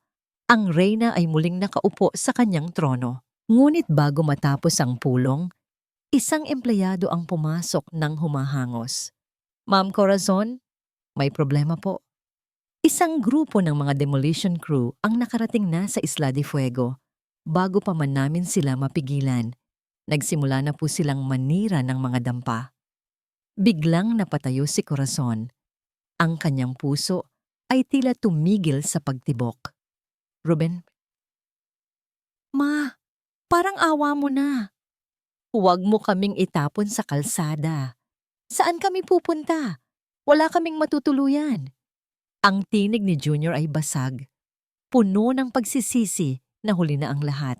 ang reyna ay muling nakaupo sa kanyang trono. Ngunit bago matapos ang pulong, isang empleyado ang pumasok ng humahangos. Ma'am Corazon, may problema po. Isang grupo ng mga demolition crew ang nakarating na sa Isla de Fuego. Bago pa man namin sila mapigilan, nagsimula na po silang manira ng mga dampa. Biglang napatayo si Corazon. Ang kanyang puso ay tila tumigil sa pagtibok. Ruben? Ma, parang awa mo na. Huwag mo kaming itapon sa kalsada. Saan kami pupunta? Wala kaming matutuluyan. Ang tinig ni Junior ay basag. Puno ng pagsisisi na huli na ang lahat.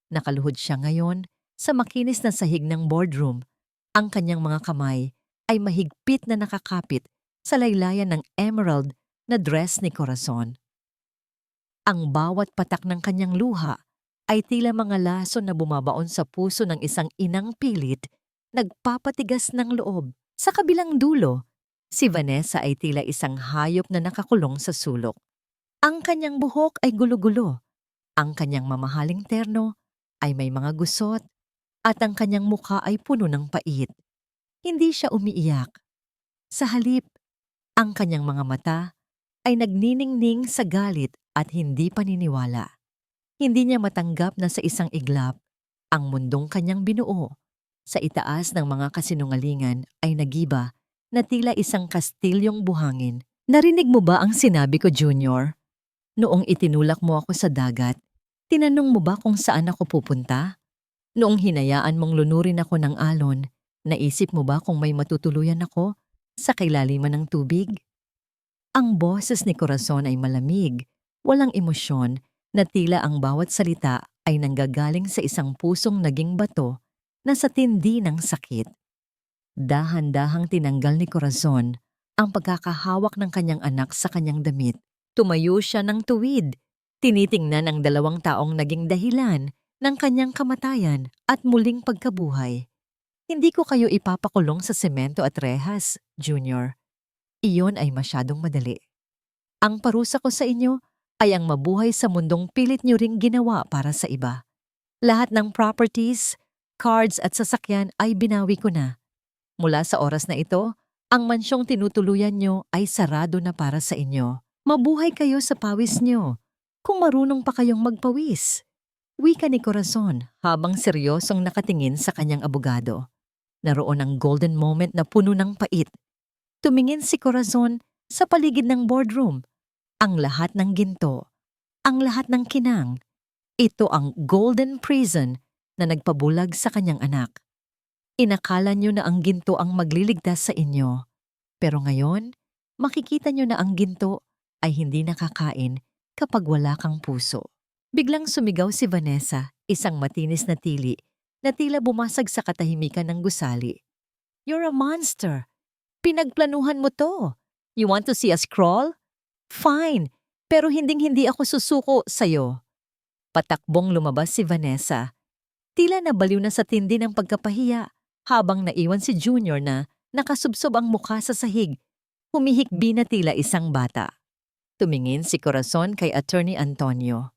Nakaluhod siya ngayon sa makinis na sahig ng boardroom. Ang kanyang mga kamay ay mahigpit na nakakapit sa laylayan ng emerald na dress ni Corazon. Ang bawat patak ng kanyang luha ay tila mga laso na bumabaon sa puso ng isang inang pilit, nagpapatigas ng loob. Sa kabilang dulo, si Vanessa ay tila isang hayop na nakakulong sa sulok. Ang kanyang buhok ay gulo-gulo, ang kanyang mamahaling terno ay may mga gusot, at ang kanyang mukha ay puno ng pait. Hindi siya umiiyak. Sa halip, ang kanyang mga mata ay nagniningning sa galit at hindi paniniwala. Hindi niya matanggap na sa isang iglap, ang mundong kanyang binuo sa itaas ng mga kasinungalingan ay nagiba na tila isang kastilyong buhangin. Narinig mo ba ang sinabi ko, Junior? Noong itinulak mo ako sa dagat, tinanong mo ba kung saan ako pupunta? Noong hinayaan mong lunurin ako ng alon, naisip mo ba kung may matutuluyan ako sa kailaliman ng tubig? Ang boses ni Corazon ay malamig, walang emosyon, na tila ang bawat salita ay nanggagaling sa isang pusong naging bato na sa tindi ng sakit. Dahan-dahang tinanggal ni Corazon ang pagkakahawak ng kanyang anak sa kanyang damit. Tumayo siya ng tuwid, tinitingnan ang dalawang taong naging dahilan ng kanyang kamatayan at muling pagkabuhay. Hindi ko kayo ipapakulong sa semento at rehas, Junior. Iyon ay masyadong madali. Ang parusa ko sa inyo ay ang mabuhay sa mundong pilit niyo ring ginawa para sa iba. Lahat ng properties, cards at sasakyan ay binawi ko na. Mula sa oras na ito, ang mansyong tinutuluyan niyo ay sarado na para sa inyo. Mabuhay kayo sa pawis niyo, kung marunong pa kayong magpawis. Wika ni Corazon habang seryosong nakatingin sa kanyang abogado. Naroon ang golden moment na puno ng pait. Tumingin si Corazon sa paligid ng boardroom. Ang lahat ng ginto, ang lahat ng kinang, ito ang golden prison na nagpabulag sa kanyang anak. Inakala nyo na ang ginto ang magliligtas sa inyo. Pero ngayon, makikita nyo na ang ginto ay hindi nakakain kapag wala kang puso. Biglang sumigaw si Vanessa, isang matinis na tili, na tila bumasag sa katahimikan ng gusali. You're a monster! Pinagplanuhan mo to! You want to see us crawl? Fine, pero hinding-hindi ako susuko sa'yo. Patakbong lumabas si Vanessa. Tila nabaliw na sa tindi ng pagkapahiya habang naiwan si Junior na nakasubsob ang mukha sa sahig. Humihikbi na tila isang bata. Tumingin si Corazon kay Attorney Antonio.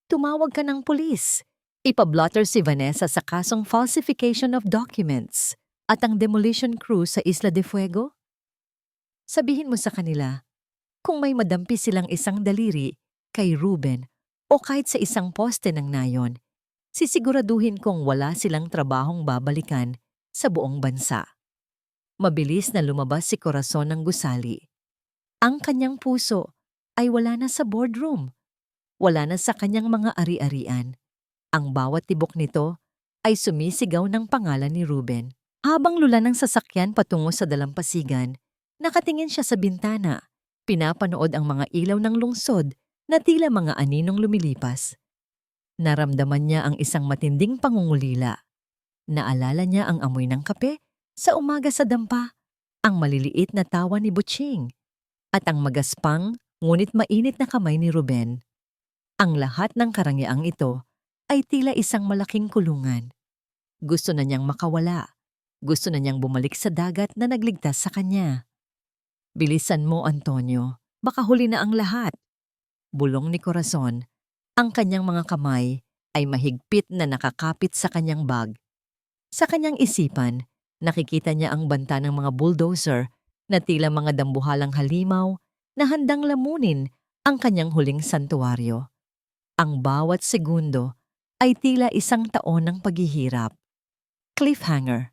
Tumawag ka ng pulis. Ipablotter si Vanessa sa kasong falsification of documents at ang demolition crew sa Isla de Fuego. Sabihin mo sa kanila, kung may madampi silang isang daliri kay Ruben o kahit sa isang poste ng nayon, sisiguraduhin kong wala silang trabahong babalikan sa buong bansa. Mabilis na lumabas si Corazon ng gusali. Ang kanyang puso ay wala na sa boardroom. Wala na sa kanyang mga ari-arian. Ang bawat tibok nito ay sumisigaw ng pangalan ni Ruben. Habang lula ng sasakyan patungo sa dalampasigan, nakatingin siya sa bintana. Pinapanood ang mga ilaw ng lungsod na tila mga aninong lumilipas. Naramdaman niya ang isang matinding pangungulila. Naalala niya ang amoy ng kape sa umaga sa dampa, ang maliliit na tawa ni Butching, at ang magaspang ngunit mainit na kamay ni Ruben. Ang lahat ng karangyang ito ay tila isang malaking kulungan. Gusto na niyang makawala. Gusto na niyang bumalik sa dagat na nagligtas sa kanya. Bilisan mo, Antonio. Baka huli na ang lahat. Bulong ni Corazon. Ang kanyang mga kamay ay mahigpit na nakakapit sa kanyang bag. Sa kanyang isipan, nakikita niya ang banta ng mga bulldozer na tila mga dambuhalang halimaw na handang lamunin ang kanyang huling santuaryo. Ang bawat segundo ay tila isang taon ng paghihirap. Cliffhanger.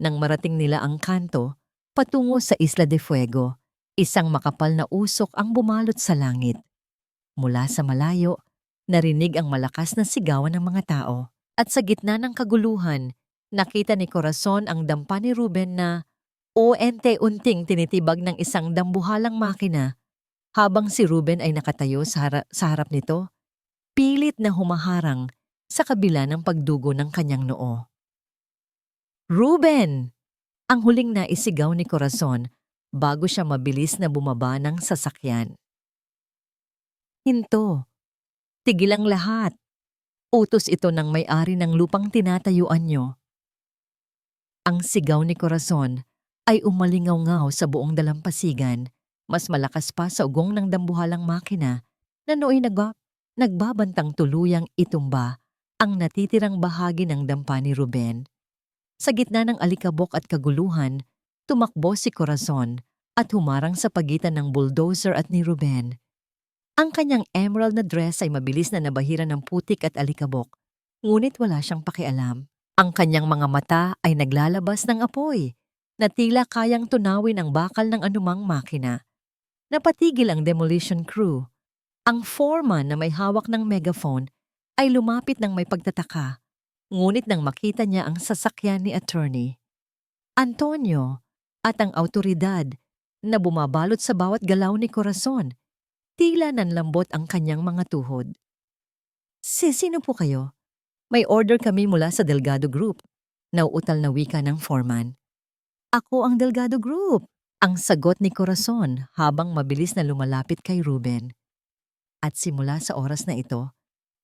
Nang marating nila ang kanto, patungo sa Isla de Fuego, isang makapal na usok ang bumalot sa langit. Mula sa malayo, narinig ang malakas na sigawan ng mga tao. At sa gitna ng kaguluhan, nakita ni Corazon ang dampa ni Ruben na unti-unting tinitibag ng isang dambuhalang makina habang si Ruben ay nakatayo sa harap nito, pilit na humaharang sa kabila ng pagdugo ng kanyang noo. Ruben! Ang huling naisigaw ni Corazon bago siya mabilis na bumaba ng sasakyan. Hinto. Tigil ang lahat. Utos ito ng may-ari ng lupang tinatayuan niyo. Ang sigaw ni Corazon ay umalingaw-ngaw sa buong dalampasigan, mas malakas pa sa ugong ng dambuhalang makina na nooy nagbabantang tuluyang itumba ang natitirang bahagi ng dampa ni Ruben. Sa gitna ng alikabok at kaguluhan, tumakbo si Corazon at humarang sa pagitan ng bulldozer at ni Ruben. Ang kanyang emerald na dress ay mabilis na nabahira ng putik at alikabok, ngunit wala siyang pakialam. Ang kanyang mga mata ay naglalabas ng apoy, na tila kayang tunawin ang bakal ng anumang makina. Napatigil ang demolition crew. Ang foreman na may hawak ng megaphone ay lumapit ng may pagtataka. Ngunit nang makita niya ang sasakyan ni Attorney Antonio at ang awtoridad na bumabalot sa bawat galaw ni Corazon, tila nanlambot ang kanyang mga tuhod. Sino po kayo? May order kami mula sa Delgado Group. Nauutal na wika ng foreman. Ako ang Delgado Group, ang sagot ni Corazon habang mabilis na lumalapit kay Ruben. At simula sa oras na ito,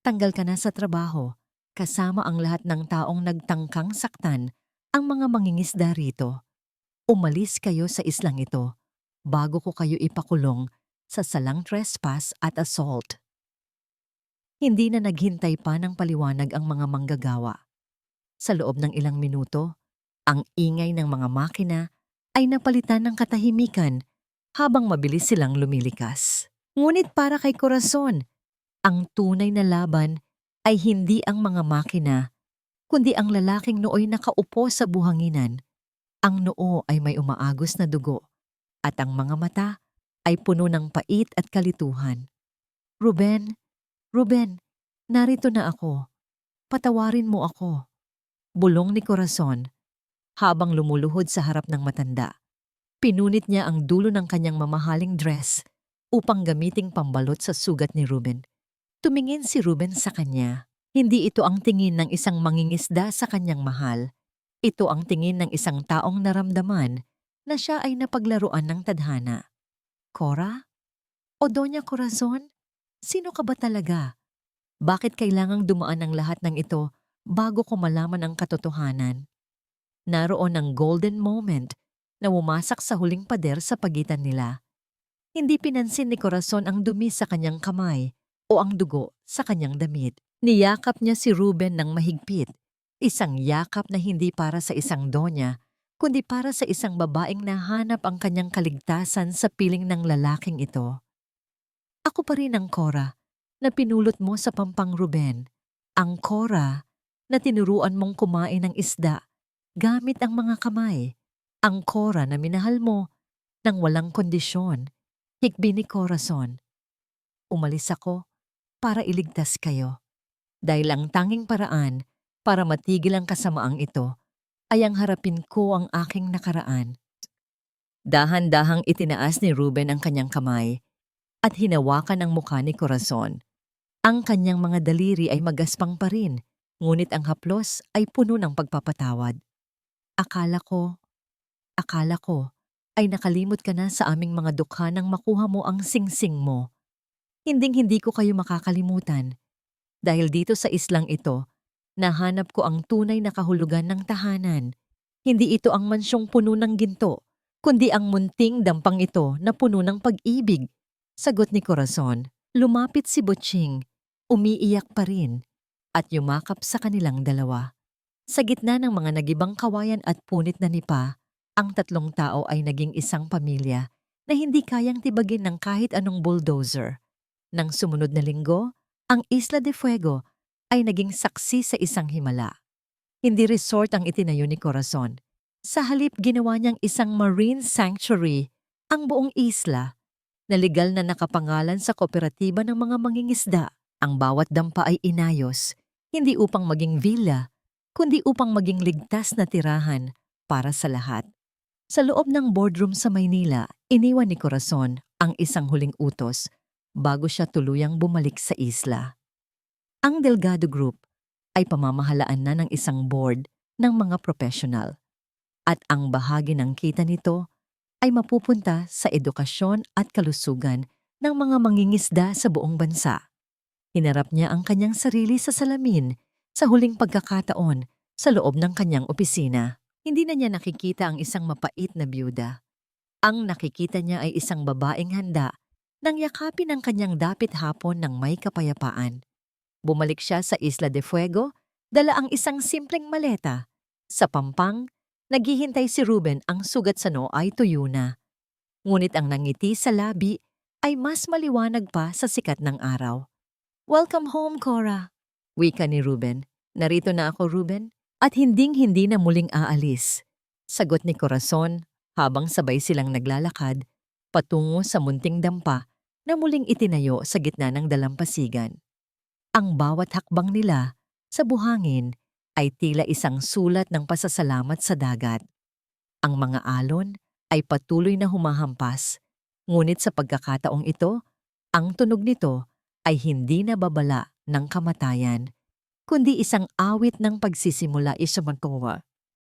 tanggal ka na sa trabaho. Kasama ang lahat ng taong nagtangkang saktan ang mga mangingisda rito. Umalis kayo sa islang ito bago ko kayo ipakulong sa salang trespass at assault. Hindi na naghintay pa ng paliwanag ang mga manggagawa. Sa loob ng ilang minuto, ang ingay ng mga makina ay napalitan ng katahimikan habang mabilis silang lumilikas. Ngunit para kay Corazon, ang tunay na laban ay hindi ang mga makina, kundi ang lalaking nooy nakaupo sa buhanginan. Ang noo ay may umaagos na dugo, at ang mga mata ay puno ng pait at kalituhan. Ruben, narito na ako. Patawarin mo ako. Bulong ni Corazon. habang lumuluhod sa harap ng matanda. Pinunit niya ang dulo ng kanyang mamahaling dress upang gamiting pambalot sa sugat ni Ruben. Tumingin si Ruben sa kanya. Hindi ito ang tingin ng isang mangingisda sa kanyang mahal. Ito ang tingin ng isang taong naramdaman na siya ay napaglaruan ng tadhana. Cora? O Doña Corazon? Sino ka ba talaga? Bakit kailangang dumaan ang lahat ng ito bago ko malaman ang katotohanan? Naroon ang golden moment na wumasak sa huling pader sa pagitan nila. Hindi pinansin ni Corazon ang dumi sa kanyang kamay o ang dugo sa kanyang damit. Niyakap niya si Ruben ng mahigpit. Isang yakap na hindi para sa isang donya, kundi para sa isang babaeng nahanap ang kanyang kaligtasan sa piling ng lalaking ito. Ako pa rin ang Cora na pinulot mo sa pampang Ruben. Ang Cora na tinuruan mong kumain ng isda gamit ang mga kamay. Ang Cora na minahal mo nang walang kondisyon. Hikbi ni Corazon. Umalis ako para iligtas kayo. Dahil ang tanging paraan para matigil ang kasamaang ito ay ang harapin ko ang aking nakaraan. Dahan-dahang itinaas ni Ruben ang kanyang kamay at hinawakan ang mukha ni Corazon. Ang kanyang mga daliri ay magaspang pa rin, ngunit ang haplos ay puno ng pagpapatawad. Akala ko, ay nakalimot ka na sa aming mga dukha nang makuha mo ang singsing mo. Hinding-hindi ko kayo makakalimutan. Dahil dito sa islang ito, nahanap ko ang tunay na kahulugan ng tahanan. Hindi ito ang mansyong puno ng ginto, kundi ang munting dampang ito na puno ng pag-ibig. Sagot ni Corazon. Lumapit si Butching, umiiyak pa rin, at yumakap sa kanilang dalawa. Sa gitna ng mga nagibang kawayan at punit na nipa, ang tatlong tao ay naging isang pamilya na hindi kayang tibagin ng kahit anong bulldozer. Nang sumunod na linggo, ang Isla de Fuego ay naging saksi sa isang himala. Hindi resort ang itinayo ni Corazon. Sa halip ginawa niyang isang marine sanctuary ang buong isla na legal na nakapangalan sa kooperatiba ng mga mangingisda. Ang bawat dampa ay inayos, hindi upang maging villa, kundi upang maging ligtas na tirahan para sa lahat. Sa loob ng boardroom sa Maynila, iniwan ni Corazon ang isang huling utos bago siya tuluyang bumalik sa isla. Ang Delgado Group ay pamamahalaan na ng isang board ng mga professional at ang bahagi ng kita nito ay mapupunta sa edukasyon at kalusugan ng mga mangingisda sa buong bansa. Hinarap niya ang kanyang sarili sa salamin sa huling pagkakataon sa loob ng kanyang opisina. Hindi na niya nakikita ang isang mapait na byuda. Ang nakikita niya ay isang babaeng handa nang yakapin ang kanyang dapit hapon ng may kapayapaan. Bumalik siya sa Isla de Fuego, dala ang isang simpleng maleta. Sa pampang, naghihintay si Ruben, ang sugat sa noo ay tuyo na. Ngunit ang nangiti sa labi ay mas maliwanag pa sa sikat ng araw. Welcome home, Cora. Wika ni Ruben. Narito na ako, Ruben. At hinding-hindi na muling aalis. Sagot ni Corazon habang sabay silang naglalakad patungo sa munting dampa na muling itinayo sa gitna ng dalampasigan. Ang bawat hakbang nila sa buhangin ay tila isang sulat ng pasasalamat sa dagat. Ang mga alon ay patuloy na humahampas, ngunit sa pagkakataong ito, ang tunog nito ay hindi nababala ng kamatayan, kundi isang awit ng pagsisimula. Isamantowa.